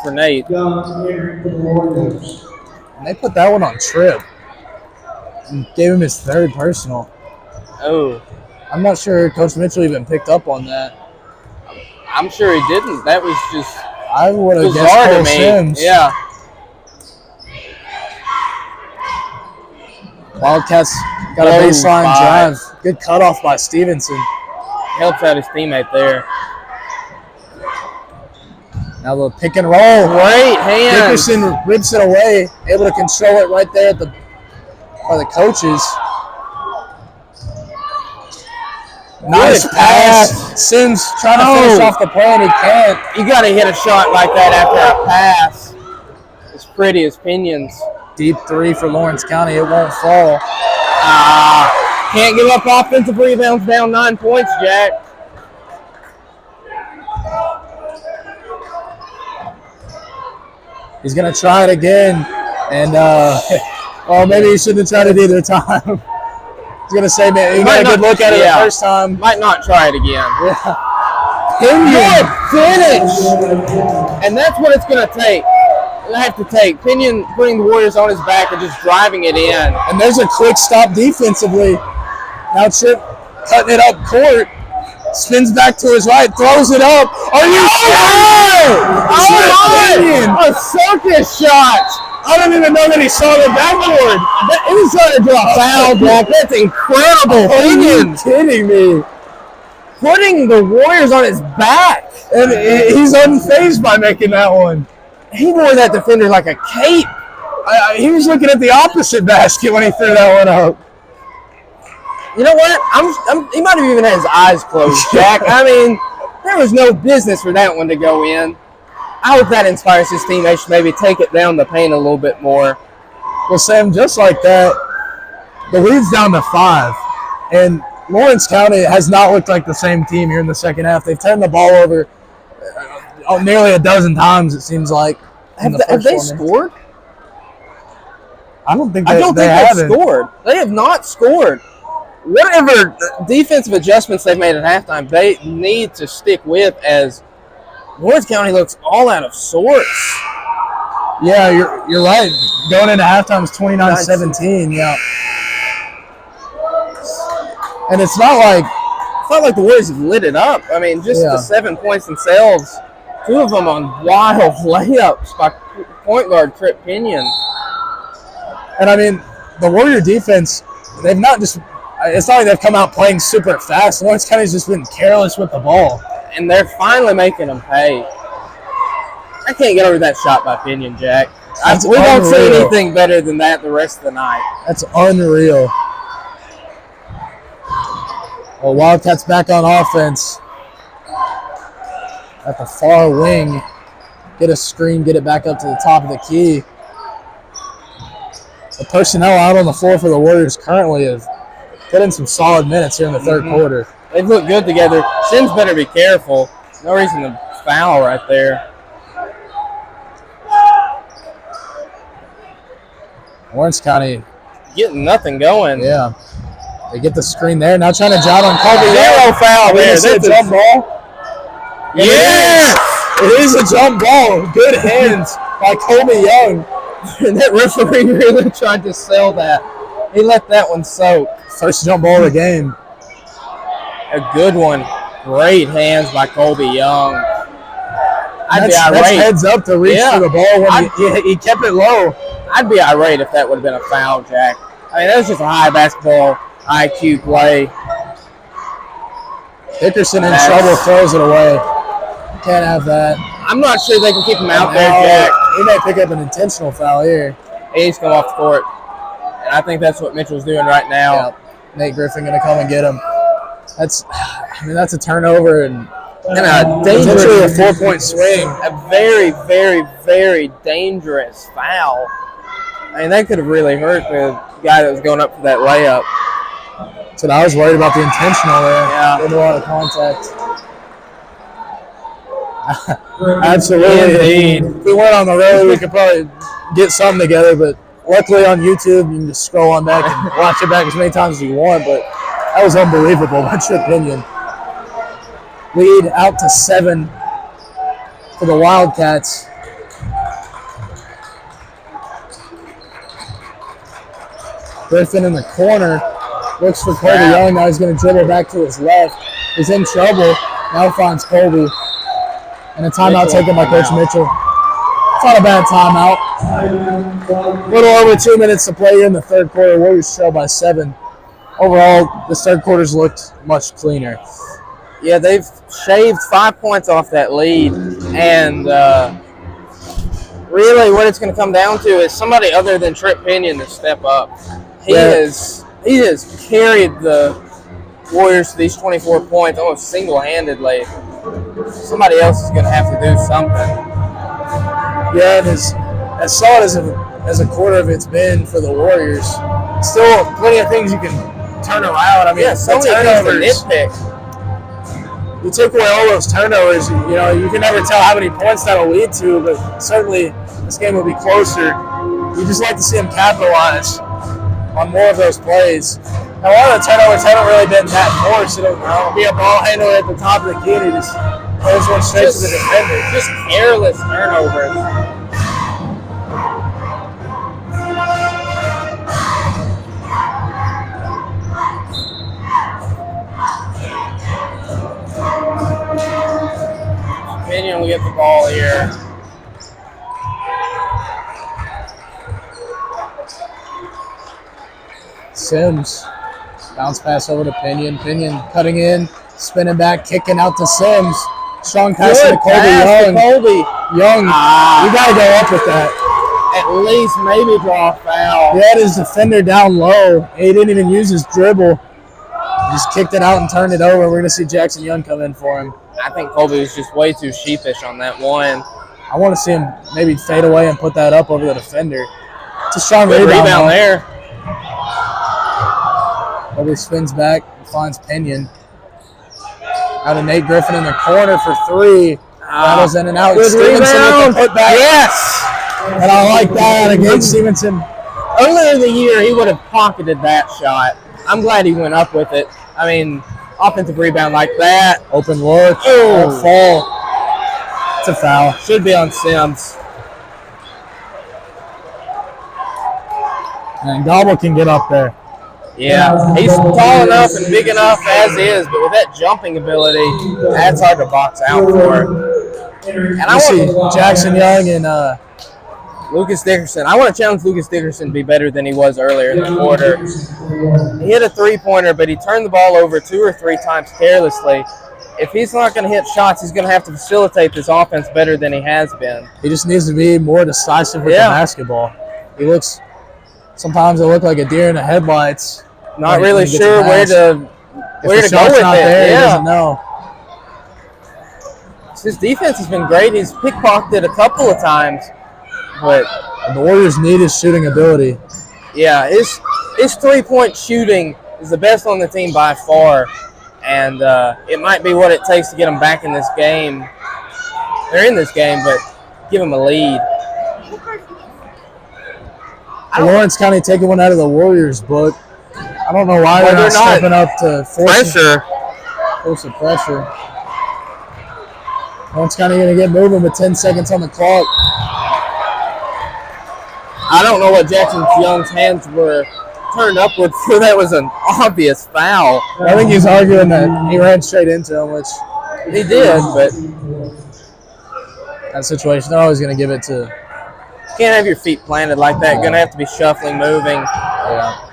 for Nate. And they put that one on Tripp. And gave him his third personal. Oh, I'm not sure Coach Mitchell even picked up on that. I'm sure he didn't. That was just I would have bizarre guessed to Cole me. Sims. Yeah. Wildcats got a Oh, baseline 5. drive. Good cutoff by Stevenson. Helps out his teammate there. Now the pick and roll. Great hands. Dickerson rips it away, able to control it right there by the coaches. Nice pass. Sims trying to finish off the play and he can't. You got to hit a shot like that after a pass. As pretty as Pinions. Deep three for Lawrence County. It won't fall. Can't give up offensive rebounds down 9 points, Jack. He's going to try it again. And, maybe he shouldn't have tried it either time. He's going to say, man, he got a good look at it the first time. Might not try it again. Yeah. Good finish! And that's what it's going to take. It'll have to take Pinion putting the Warriors on his back and just driving it in. And there's a quick stop defensively. Now Tripp cutting it up court. Spins back to his right, throws it up. Are you serious? A circus shot! I don't even know that he saw the backboard. He was trying to draw a foul, Jack. That's incredible. Are you Pinion kidding me? putting the Warriors on his back. And he's unfazed by making that one. He wore that defender like a cape. He was looking at the opposite basket when he threw that one up. You know what? He might have even had his eyes closed, Jack. I mean, there was no business for that one to go in. I hope that inspires his teammates to maybe take it down the paint a little bit more. Well, Sam, just like that, the lead's down to 5. And Lawrence County has not looked like the same team here in the second half. They've turned the ball over nearly a dozen times, it seems like. Have they scored? I don't think I don't think haven't. they've scored. They have not scored. Whatever defensive adjustments they've made at halftime, they need to stick with, as Lawrence County looks all out of sorts. Yeah, you're right. Going into halftime is 29-17. Yeah. And it's not like the Warriors have lit it up. I mean, just the 7 points themselves, 2 of them on wild layups by point guard Tripp Pinion. And I mean, the Warrior defense, they've not just, it's not like they've come out playing super fast. Lawrence County's just been careless with the ball. And they're finally making them pay. I can't get over that shot by Pinion, Jack. That's We won't see unreal. anything better than that the rest of the night. That's unreal. Well, Wildcats back on offense. At the far wing. Get a screen, get it back up to the top of the key. The personnel out on the floor for the Warriors currently have put in some solid minutes here in the third quarter. They've looked good together. Sims better be careful. No reason to foul right there. Lawrence County, Getting nothing going. yeah. They get the screen there. Now trying to jot on Colby. Zero foul We're there. gonna see a That's jump ball. Yes! It is a jump ball. Good hands by Colby Young. And that referee really tried to sell that. He let that one soak. First jump ball of the game. A good one. Great hands by Colby Young. I'd be That's irate. heads up to reach Yeah. for the ball when he kept it low. I'd be irate if that would have been a foul, Jack. I mean, that was just a high basketball IQ play. Dickerson in That's- trouble, throws it away. Can't have that. I'm not sure they can keep him out there, Now, Jack. he may pick up an intentional foul here. He needs to come off the court. And I think that's what Mitchell's doing right now. Yep. Nate Griffin gonna come and get him. That's a turnover and And a potentially a dangerous, 4-point swing. a very, very, very dangerous foul. I mean, that could have really hurt the guy that was going up for that layup. So I was worried about the intentional there. Yeah. Didn't a lot of contact. Absolutely. Indeed. If we went on the road, we could probably get something together, but luckily on YouTube, you can just scroll on back and watch it back as many times as you want, but that was unbelievable. What's your opinion? Lead out to 7 for the Wildcats. Griffin in the corner. Looks for Colby Crap. Young. Now he's going to dribble back to his left. He's in trouble. Now finds Colby. And a timeout Mitchell, taken by Coach timeout. Mitchell. It's not a bad timeout. A little over 2 minutes to play here in the third quarter. Warriors trail by 7. Overall, this third quarter's looked much cleaner. Yeah, they've shaved 5 points off that lead. And really what it's going to come down to is somebody other than Trip Pinion to step up. He has carried the Warriors to these 24 points almost single-handedly. Somebody else is going to have to do something. Yeah, and as solid as a quarter of it's been for the Warriors, still plenty of things you can turn around. I mean, Yeah, so the many things turnovers. to nitpick. You take away all those turnovers, you can never tell how many points that'll lead to, but certainly this game will be closer. You just like to see them capitalize on more of those plays. Now, a lot of the turnovers haven't really been that forced. It'll be a ball handler at the top of the key and he just throws one straight to the defender. Just careless turnovers. Pinion will get the ball here. Sims. Bounce pass over to Pinion. Pinion cutting in, spinning back, kicking out to Sims. Strong pass to Good Colby pass to Young. Colby. Young, you got to go up with that. At least maybe draw a foul. He had his defender down low. He didn't even use his dribble. Just kicked it out and turned it over. We're going to see Jackson Young come in for him. I think Colby was just way too sheepish on that one. I want to see him maybe fade away and put that up over the defender. It's a strong Good rebound rebound though. there. Colby spins back and finds Pinion. Out of Nate Griffin in the corner for 3. Rattles in and out. Good Stevenson rebound. with the putback. Yes. And I like that against Stevenson. Earlier in the year, he would have pocketed that shot. I'm glad he went up with it. I mean, offensive rebound like that Open look. Oh. Fall. It's a foul. should be on Sims. And Gobble can get up there. Yeah, he's tall enough and big enough as is, but with that jumping ability, that's hard to box out for. And I You see want Jackson Young and Lucas Dickerson. I want to challenge Lucas Dickerson to be better than he was earlier in the quarter. He hit a three-pointer, but he turned the ball over 2 or 3 times carelessly. if he's not going to hit shots, he's going to have to facilitate this offense better than he has been. He just needs to be more decisive with the basketball. He looks – sometimes it look like a deer in the headlights. Not really sure where to go with it. There, he doesn't know. His defense has been great. He's pickpocketed a couple of times, but the Warriors need his shooting ability. Yeah, his three-point shooting is the best on the team by far, and it might be what it takes to get them back in this game. They're in this game, but give them a lead. Lawrence County taking one out of the Warriors' book. I don't know why they're not stepping up to force the pressure. Lawrence County going to get moving with 10 seconds on the clock. I don't know what Jackson Young's hands were turned upward for. That was an obvious foul. I think he's arguing that he ran straight into him, which he did, but that situation, they're always going to give it to. You can't have your feet planted like that. You're going to have to be shuffling, moving. Yeah.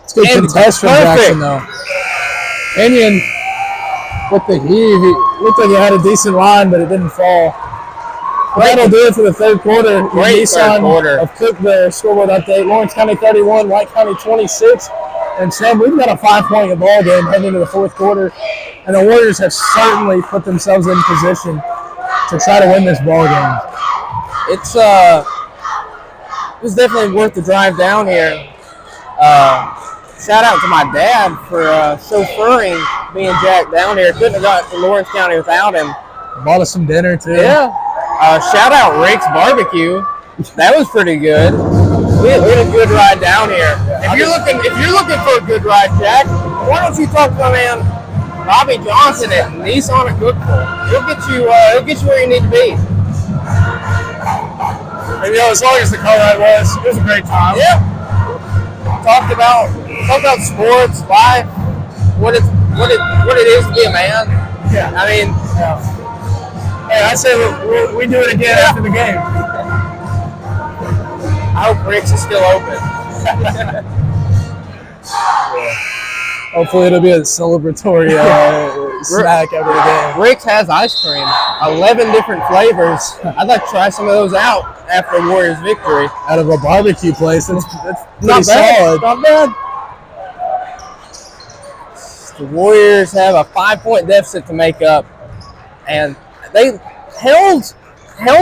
It's good contest from Jackson, though. Kenyon with the heave. He looked like he had a decent line, but it didn't fall. That'll do it for the third quarter. Great third quarter. Of Cook, the scoreboard update. Lawrence County 31, White County 26. And Sam, we've got a 5-point ball game heading into the fourth quarter, and the Warriors have certainly put themselves in position to try to win this ball game. It was definitely worth the drive down here. Shout out to my dad for chauffeuring me and Jack down here. Couldn't have got to Lawrence County without him. Bought us some dinner too. Yeah. Shout out Rick's Barbecue. That was pretty good. We had a good ride down here. If you're looking for a good ride, Jack, why don't you talk to my man Bobby Johnson at Nissan at Cookville? He'll get you where you need to be. And as long as the car ride was a great time. Yeah. Talked about sports, life, what it is to be a man. Yeah. I mean, hey, I say we do it again after the game. I hope Rick's is still open. Hopefully it'll be a celebratory snack after the game. Rick's has ice cream, 11 different flavors. I'd like to try some of those out after Warriors victory. Out of a barbecue place, that's pretty Not bad. solid. Not bad. The Warriors have a 5-point deficit to make up, and they held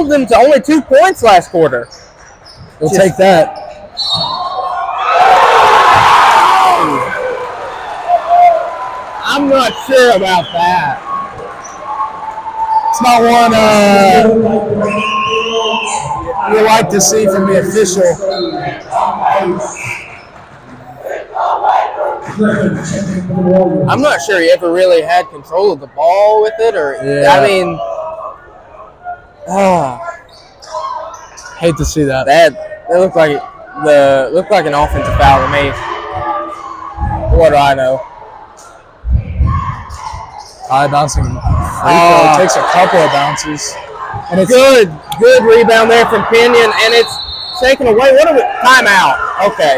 them to only 2 points last quarter. We'll take that. I'm not sure about that. It's not one you like to see from the official. I'm not sure he ever really had control of the ball with it, or I mean, hate to see that. That looked like an offensive foul to me. What do I know? High bouncing free throw. Takes a couple of bounces. And it's good rebound there from Pinion, and it's taken away. What are we? Timeout. Okay.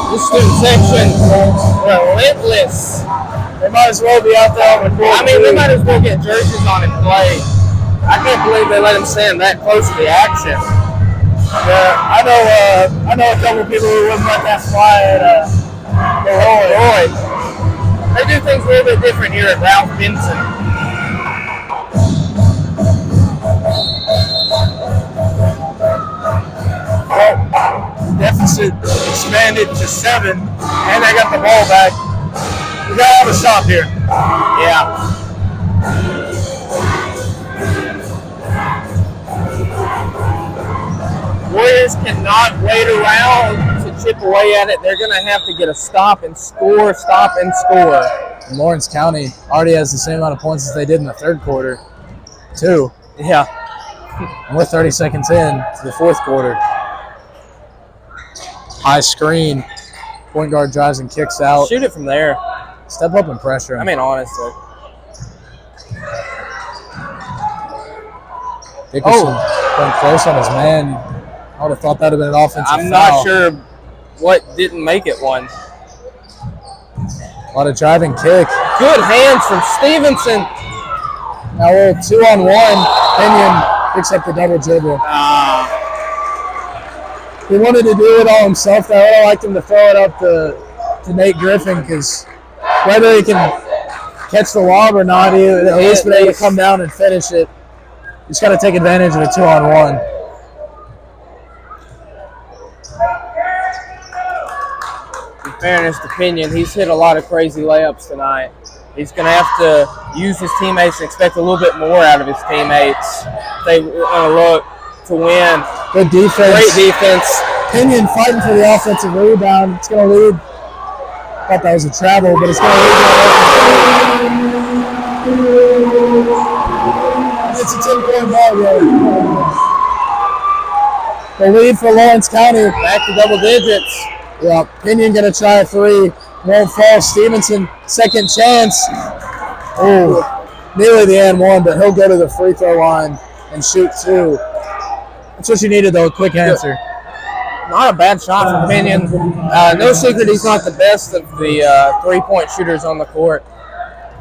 This student section, relentless. They might as well be out there on the court. I mean, they might as well get jerseys on and play. I can't believe they let him stand that close to the action. Yeah, I know a couple of people who wouldn't let that fly at Roy. They do things a little bit different here at Ralph Benson. Well, deficit expanded to 7, and they got the ball back. We gotta have a stop here. Yeah. Warriors cannot wait around to chip away at it. They're going to have to get a stop and score. Lawrence County already has the same amount of points as they did in the third quarter. 2. Yeah. And we're 30 seconds in to the fourth quarter. High screen. Point guard drives and kicks out. Shoot it from there. Step up and pressure him. I mean, honestly. Dickerson went close on his man. I would have thought that would have been an offensive foul. I'm not sure what didn't make it one. A lot of driving kick. Good hands from Stevenson. Now we're 2-on-1. Pinion picks up the double dribble. He wanted to do it all himself. Though. I would have liked him to throw it up to Nate Griffin because whether he can catch the lob or not, he at least been able to come down and finish it. He's got to take advantage of a 2-on-1. In fairness to Pinion, he's hit a lot of crazy layups tonight. He's going to have to use his teammates and expect a little bit more out of his teammates. They want to look to win. Good defense. Great defense. Pinion fighting for the offensive rebound. It's going to lead. I thought that was a travel, but it's going to lead. It's a 10-point ball game. The lead for Lawrence County. Back to double digits. Yeah, Pinion going to try a three. Won't fall. Stevenson, second chance. Oh, nearly the and one, but he'll go to the free throw line and shoot two. That's what you needed, though, a quick answer. Not a bad shot from Pinion. No secret he's not the best of the three-point shooters on the court.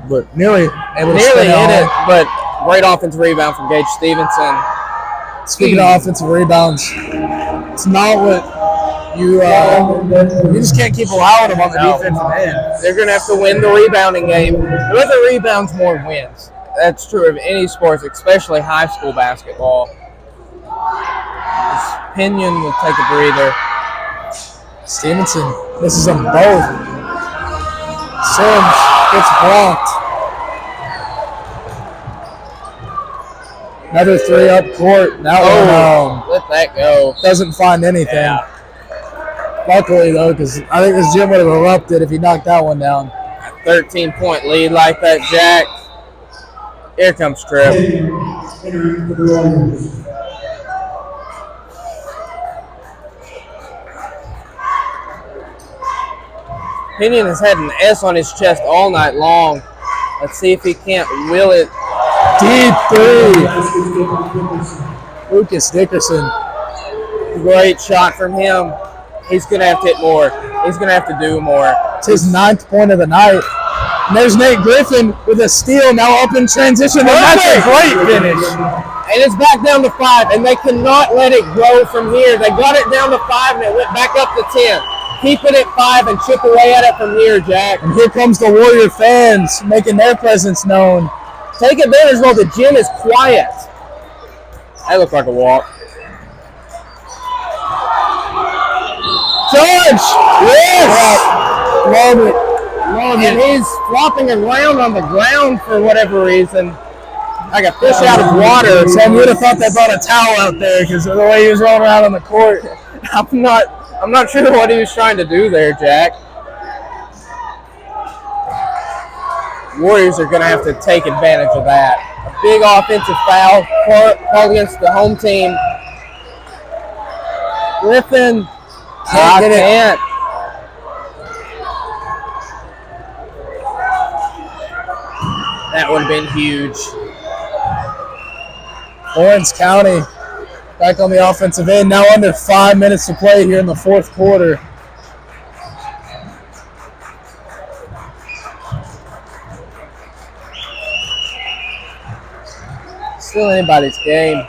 But nearly able to Nearly spin hit it, home. but great offensive rebound from Gage Stevenson. Speaking of offensive rebounds, it's not what you just can't keep allowing them on the defensive end. They're going to have to win the rebounding game. Whoever rebounds more wins. That's true of any sports, especially high school basketball. Pinion will take a breather. Stevenson misses them both. Sims gets blocked. Another three up court. Now Let that go. doesn't find anything. Yeah. Luckily, though, because I think this gym would have erupted if he knocked that one down. 13-point lead like that, Jack. Here comes Tripp. Pinion has had an S on his chest all night long. Let's see if he can't will it. Deep three. Lucas Dickerson. Great shot from him. He's going to have to hit more. He's going to have to do more. It's his 9th point of the night. And there's Nate Griffin with a steal, now up in transition. And that's a great finish. And it's back down to 5, and they cannot let it grow from here. They got it down to 5, and it went back up to 10. Keep it at 5 and chip away at it from here, Jack. And here comes the Warrior fans making their presence known. Take advantage while the gym is quiet. That looked like a walk. Judge! Yes! Love it. And he's flopping around on the ground for whatever reason. Like a fish out of water. Sam would have thought they brought a towel out there because of the way he was rolling around on the court. I'm not sure what he was trying to do there, Jack. Warriors are going to have to take advantage of that. A big offensive foul called against the home team. Griffin can't. That would have been huge. Lawrence County back on the offensive end. Now under 5 minutes to play here in the fourth quarter. Still anybody's game.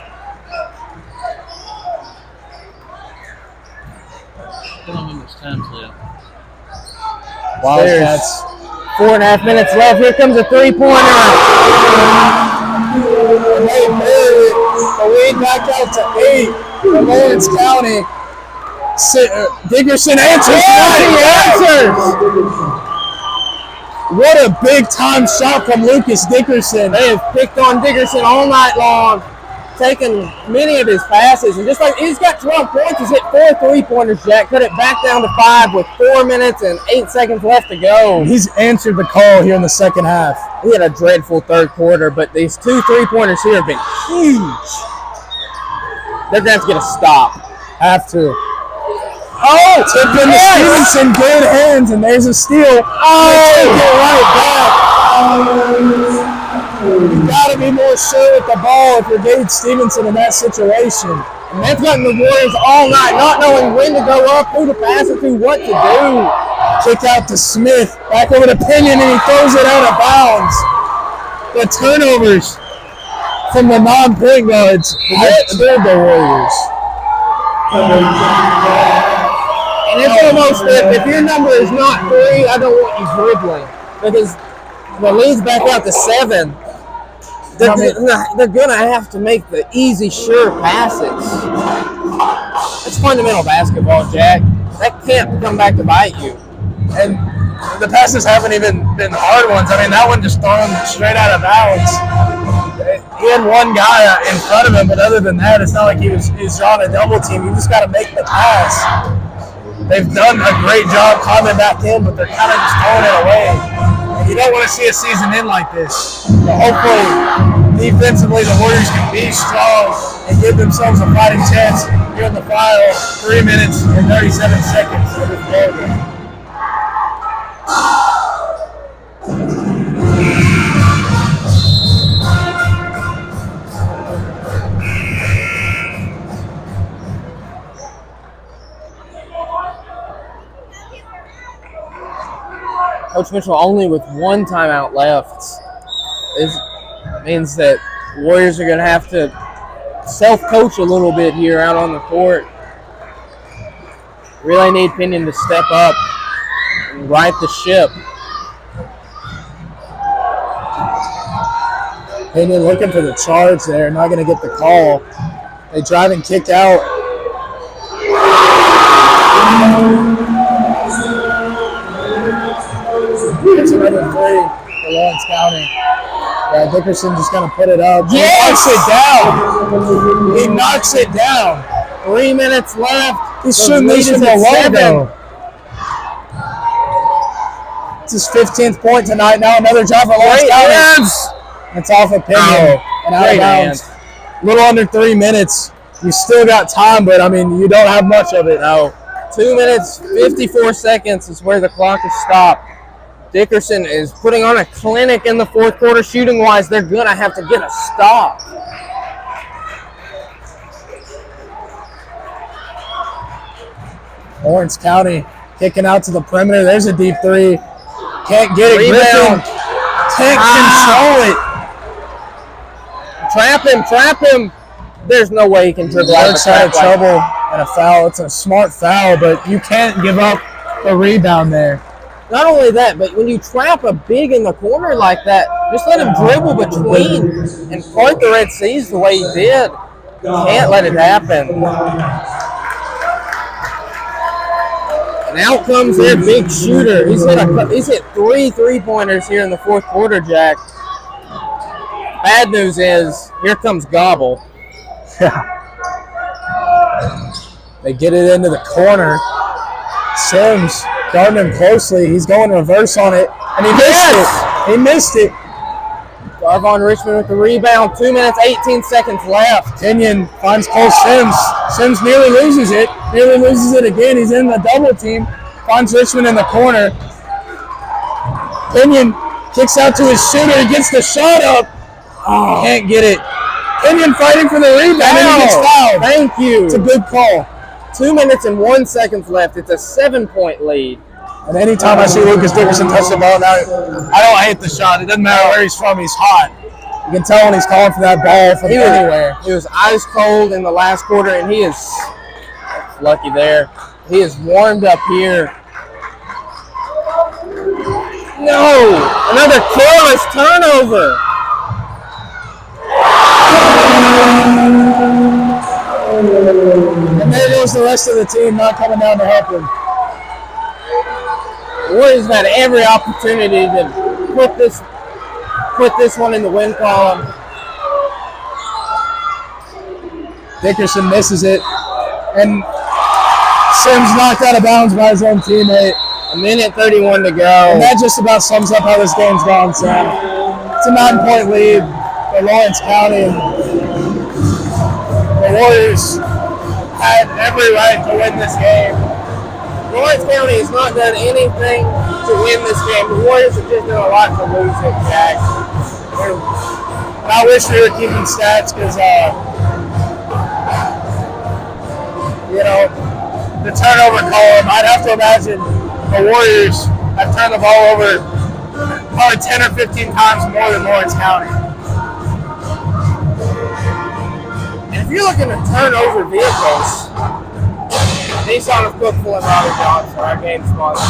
Wildcats. 4.5 minutes left. Here comes a three-pointer. And they made it. The lead back out to 8 for Lawrence County. Dickerson answers. He answers. What a big-time shot from Lucas Dickerson. They have picked on Dickerson all night long, taken many of his passes, and just like he's got 12 points, he's hit 4 three-pointers, Jack. Cut it back down to 5 with 4 minutes and 8 seconds left to go. He's answered the call here in the second half. He had a dreadful third quarter, but these 2 three-pointers here have been huge. They're going to have to get a stop. Have to. Oh, tip into Stevenson, good hands, and there's a steal. Oh, take it right got to be more sure with the ball if you're Gage Stevenson in that situation. And that's gotten the Warriors all night, not knowing when to go up, who to pass it to, what to do. Kick out to Smith, back over to Pinion, and he throws it out of bounds. The turnovers from the non-point guards have killed the Warriors. And it's almost if your number is not 3, I don't want you dribbling. Because the lead's back out to 7. They're going to have to make the easy, sure passes. That's fundamental basketball, Jack. That can't come back to bite you. And the passes haven't even been hard ones. I mean, that one just thrown straight out of bounds. He had one guy in front of him, but other than that, it's not like he was drawing a double team. You just got to make the pass. They've done a great job climbing back in, but they're kind of just throwing it away. And you don't want to see a season end like this. But hopefully, defensively, the Warriors can be strong and give themselves a fighting chance here in the final 3 minutes and 37 seconds of this ball game. Coach Mitchell only with 1 timeout left. Means that Warriors are going to have to self-coach a little bit here out on the court. Really need Pinion to step up and right the ship. Pinion looking for the charge there, not going to get the call. They drive and kick out. It's another 3 for Lawrence County. Yeah, Dickerson just going to put it up. Yes! He knocks it down. 3 minutes left. He's shooting this from the logo. It's his 15th point tonight. Now another drive for Lawrence County. It's off of Pinion and out of bounds. A little under 3 minutes. You still got time, but I mean, you don't have much of it. No. 2 minutes, 54 seconds is where the clock is stopped. Dickerson is putting on a clinic in the fourth quarter shooting-wise. They're going to have to get a stop. Lawrence County kicking out to the perimeter. There's a deep 3. Can't get it. Rebound. Griffin can't control it. Trap him. There's no way he can dribble out of the Outside trap. trouble and a foul. It's a smart foul, but you can't give up the rebound there. Not only that, but when you trap a big in the corner like that, just let him dribble between and part the Red Seas the way he did. Can't let it happen. And out comes their big shooter. He's hit 3 3-pointers here in the fourth quarter, Jack. Bad news is, here comes Gobble. They get it into the corner. Sims guarding him closely. He's going reverse on it, and he missed it. He missed it. Garvon Richmond with the rebound. 2 minutes, 18 seconds left. Pinion finds Cole Sims. Sims nearly loses it. Nearly loses it again. He's in the double team. Finds Richmond in the corner. Pinion kicks out to his shooter. He gets the shot up. Oh, can't get it. Pinion fighting for the rebound, and he gets fouled. Thank you. It's a good call. 2 minutes and 1 second left. It's a 7-point lead. And anytime I see Lucas Dickerson touch the ball now, I don't hate the shot. It doesn't matter where he's from. He's hot. You can tell when he's calling for that ball from anywhere. He was ice cold in the last quarter, and he is lucky there. He is warmed up here. No! Another careless turnover. And there goes the rest of the team not coming down to help him. The Warriors had every opportunity to put this one in the win column. Dickerson misses it, and Sims knocked out of bounds by his own teammate. 1:31 to go. And that just about sums up how this game's gone, Sam. It's a 9-point lead for Lawrence County. The Warriors had every right to win this game. Lawrence County has not done anything to win this game. The Warriors have just done a lot to lose it, Jack. I wish we were keeping stats because, the turnover column, I'd have to imagine the Warriors have turned the ball over probably 10 or 15 times more than Lawrence County. And if you're looking to turn over vehicles, Nissan of Cookville and Robert Johnson, our game sponsor.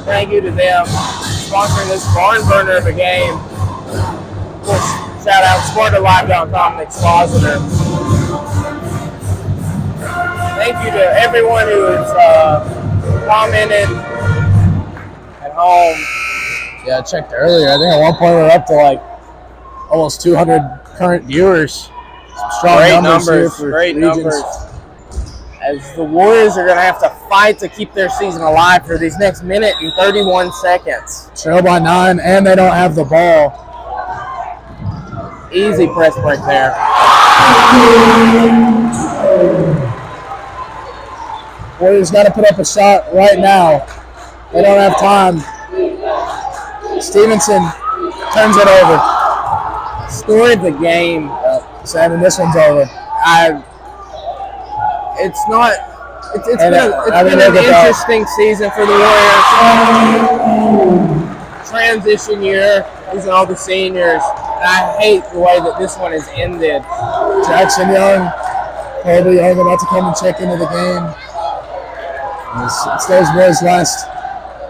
Thank you to them sponsoring this barn burner of a game. Of course, shout out SporterLive.com, the expositor. Thank you to everyone who has commented at home. Yeah, I checked earlier. I think at one point we were up to like almost 200 current viewers. Some strong Great numbers here for great Regions. numbers. As the Warriors are going to have to fight to keep their season alive for these next minute and 31 seconds. Trail by 9, and they don't have the ball. Easy press break there. Warriors got to put up a shot right now. They don't have time. Stevenson turns it over. Story of the game. Sam, and this one's over. It's been And an interesting season for the Warriors. Transition year, losing all the seniors. And I hate the way that this one has ended. Jackson Young, Colby Young about to come and check into the game. It's those boys' last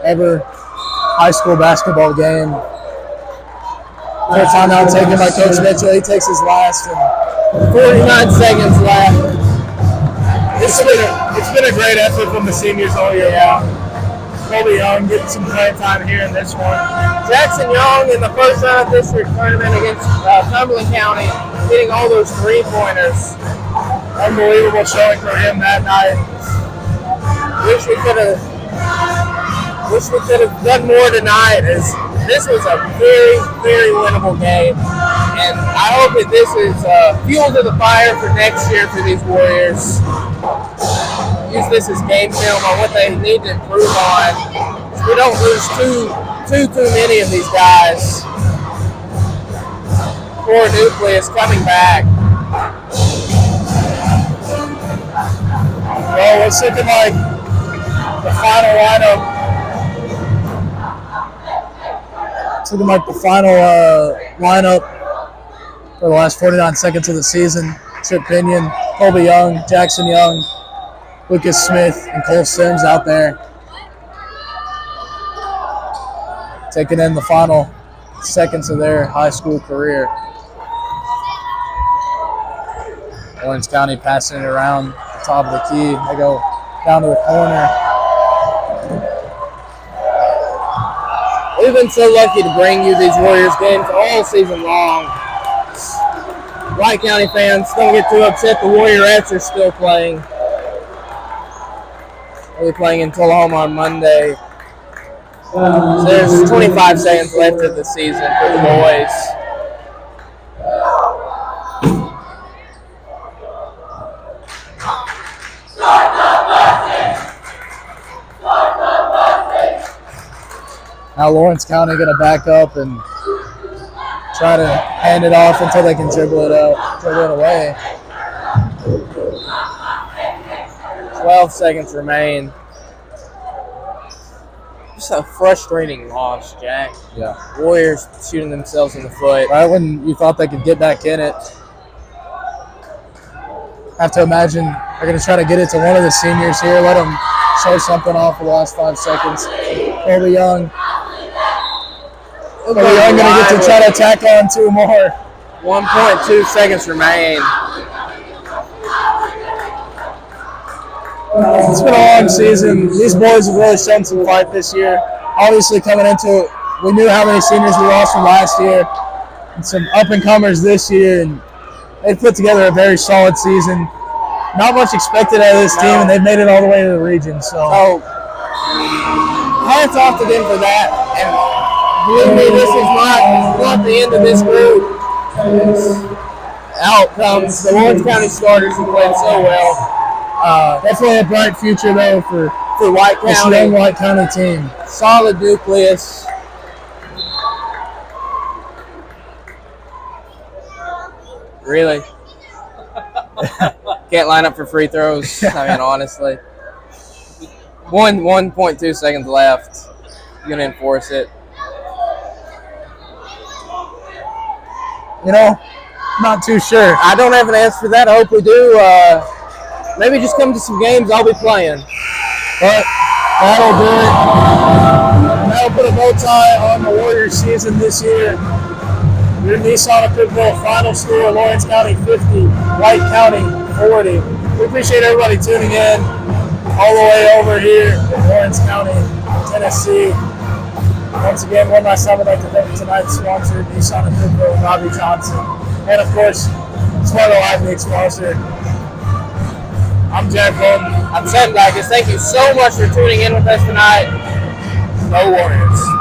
ever high school basketball game. Full timeout taken by Coach Mitchell. He takes his last. And 49 seconds left. it's been a great effort from the seniors all year long. Colby Young getting some playing time here in this one. Jackson Young in the first round of district tournament against Cumberland County, hitting all those three-pointers. Unbelievable showing for him that night. Wish we could have done more tonight, as this was a very, very winnable game. And I hope that this is fuel to the fire for next year for these Warriors. Use this as game film on what they need to improve on. So we don't lose too many of these guys. Core nucleus coming back. Well, it's looking like the final lineup. It's looking like the final lineup for the last 49 seconds of the season. Chip Pinion, Colby Young, Jackson Young, Lucas Smith, and Cole Sims out there. Taking in the final seconds of their high school career. Lawrence County passing it around the top of the key. They go down to the corner. We've been so lucky to bring you these Warriors games all season long. White County fans, don't get too upset. The Warriorettes are still playing. They'll be playing in Tullahoma on Monday. So there's 25 seconds left of the season for the boys. Now Lawrence County going to back up and try to hand it off until they can dribble it away. 12 seconds remain. Just a frustrating loss, Jack. Yeah. Warriors shooting themselves in the foot. Right when you thought they could get back in it. Have to imagine they're going to try to get it to one of the seniors here. Let them show something off for the last 5 seconds. Colby Young. Colby Young going to get to try to tack on 2 more. 1.2 seconds remain. It's been a long season. These boys have really shown some fight this year. Obviously, coming into it, we knew how many seniors we lost from last year, and some up-and-comers this year, and they put together a very solid season. Not much expected out of this team, and they've made it all the way to the region. So, Hats off to them for that. And believe me, this is not the end of this group. Out comes the Lawrence County starters who played so well. definitely a bright future though for White this County. young White County team. Solid nucleus. Really? Can't line up for free throws. I mean, honestly. 1.2 seconds left. You're going to enforce it. You know, not too sure. I don't have an answer for that. I hope we do. Maybe just come to some games I'll be playing. But that'll do it. That'll put a bow tie on the Warriors season this year. Your Nissan of Cookeville final score, Lawrence County 50, White County 40. We appreciate everybody tuning in all the way over here in Lawrence County, Tennessee. Once again, one last time I'd like to thank tonight's sponsor, Nissan of Cookeville, Robbie Johnson. And of course, Sparta Live League sponsor. I'm Jack Bolton. I'm Seth Dacus. Thank you so much for tuning in with us tonight. Go Warriors.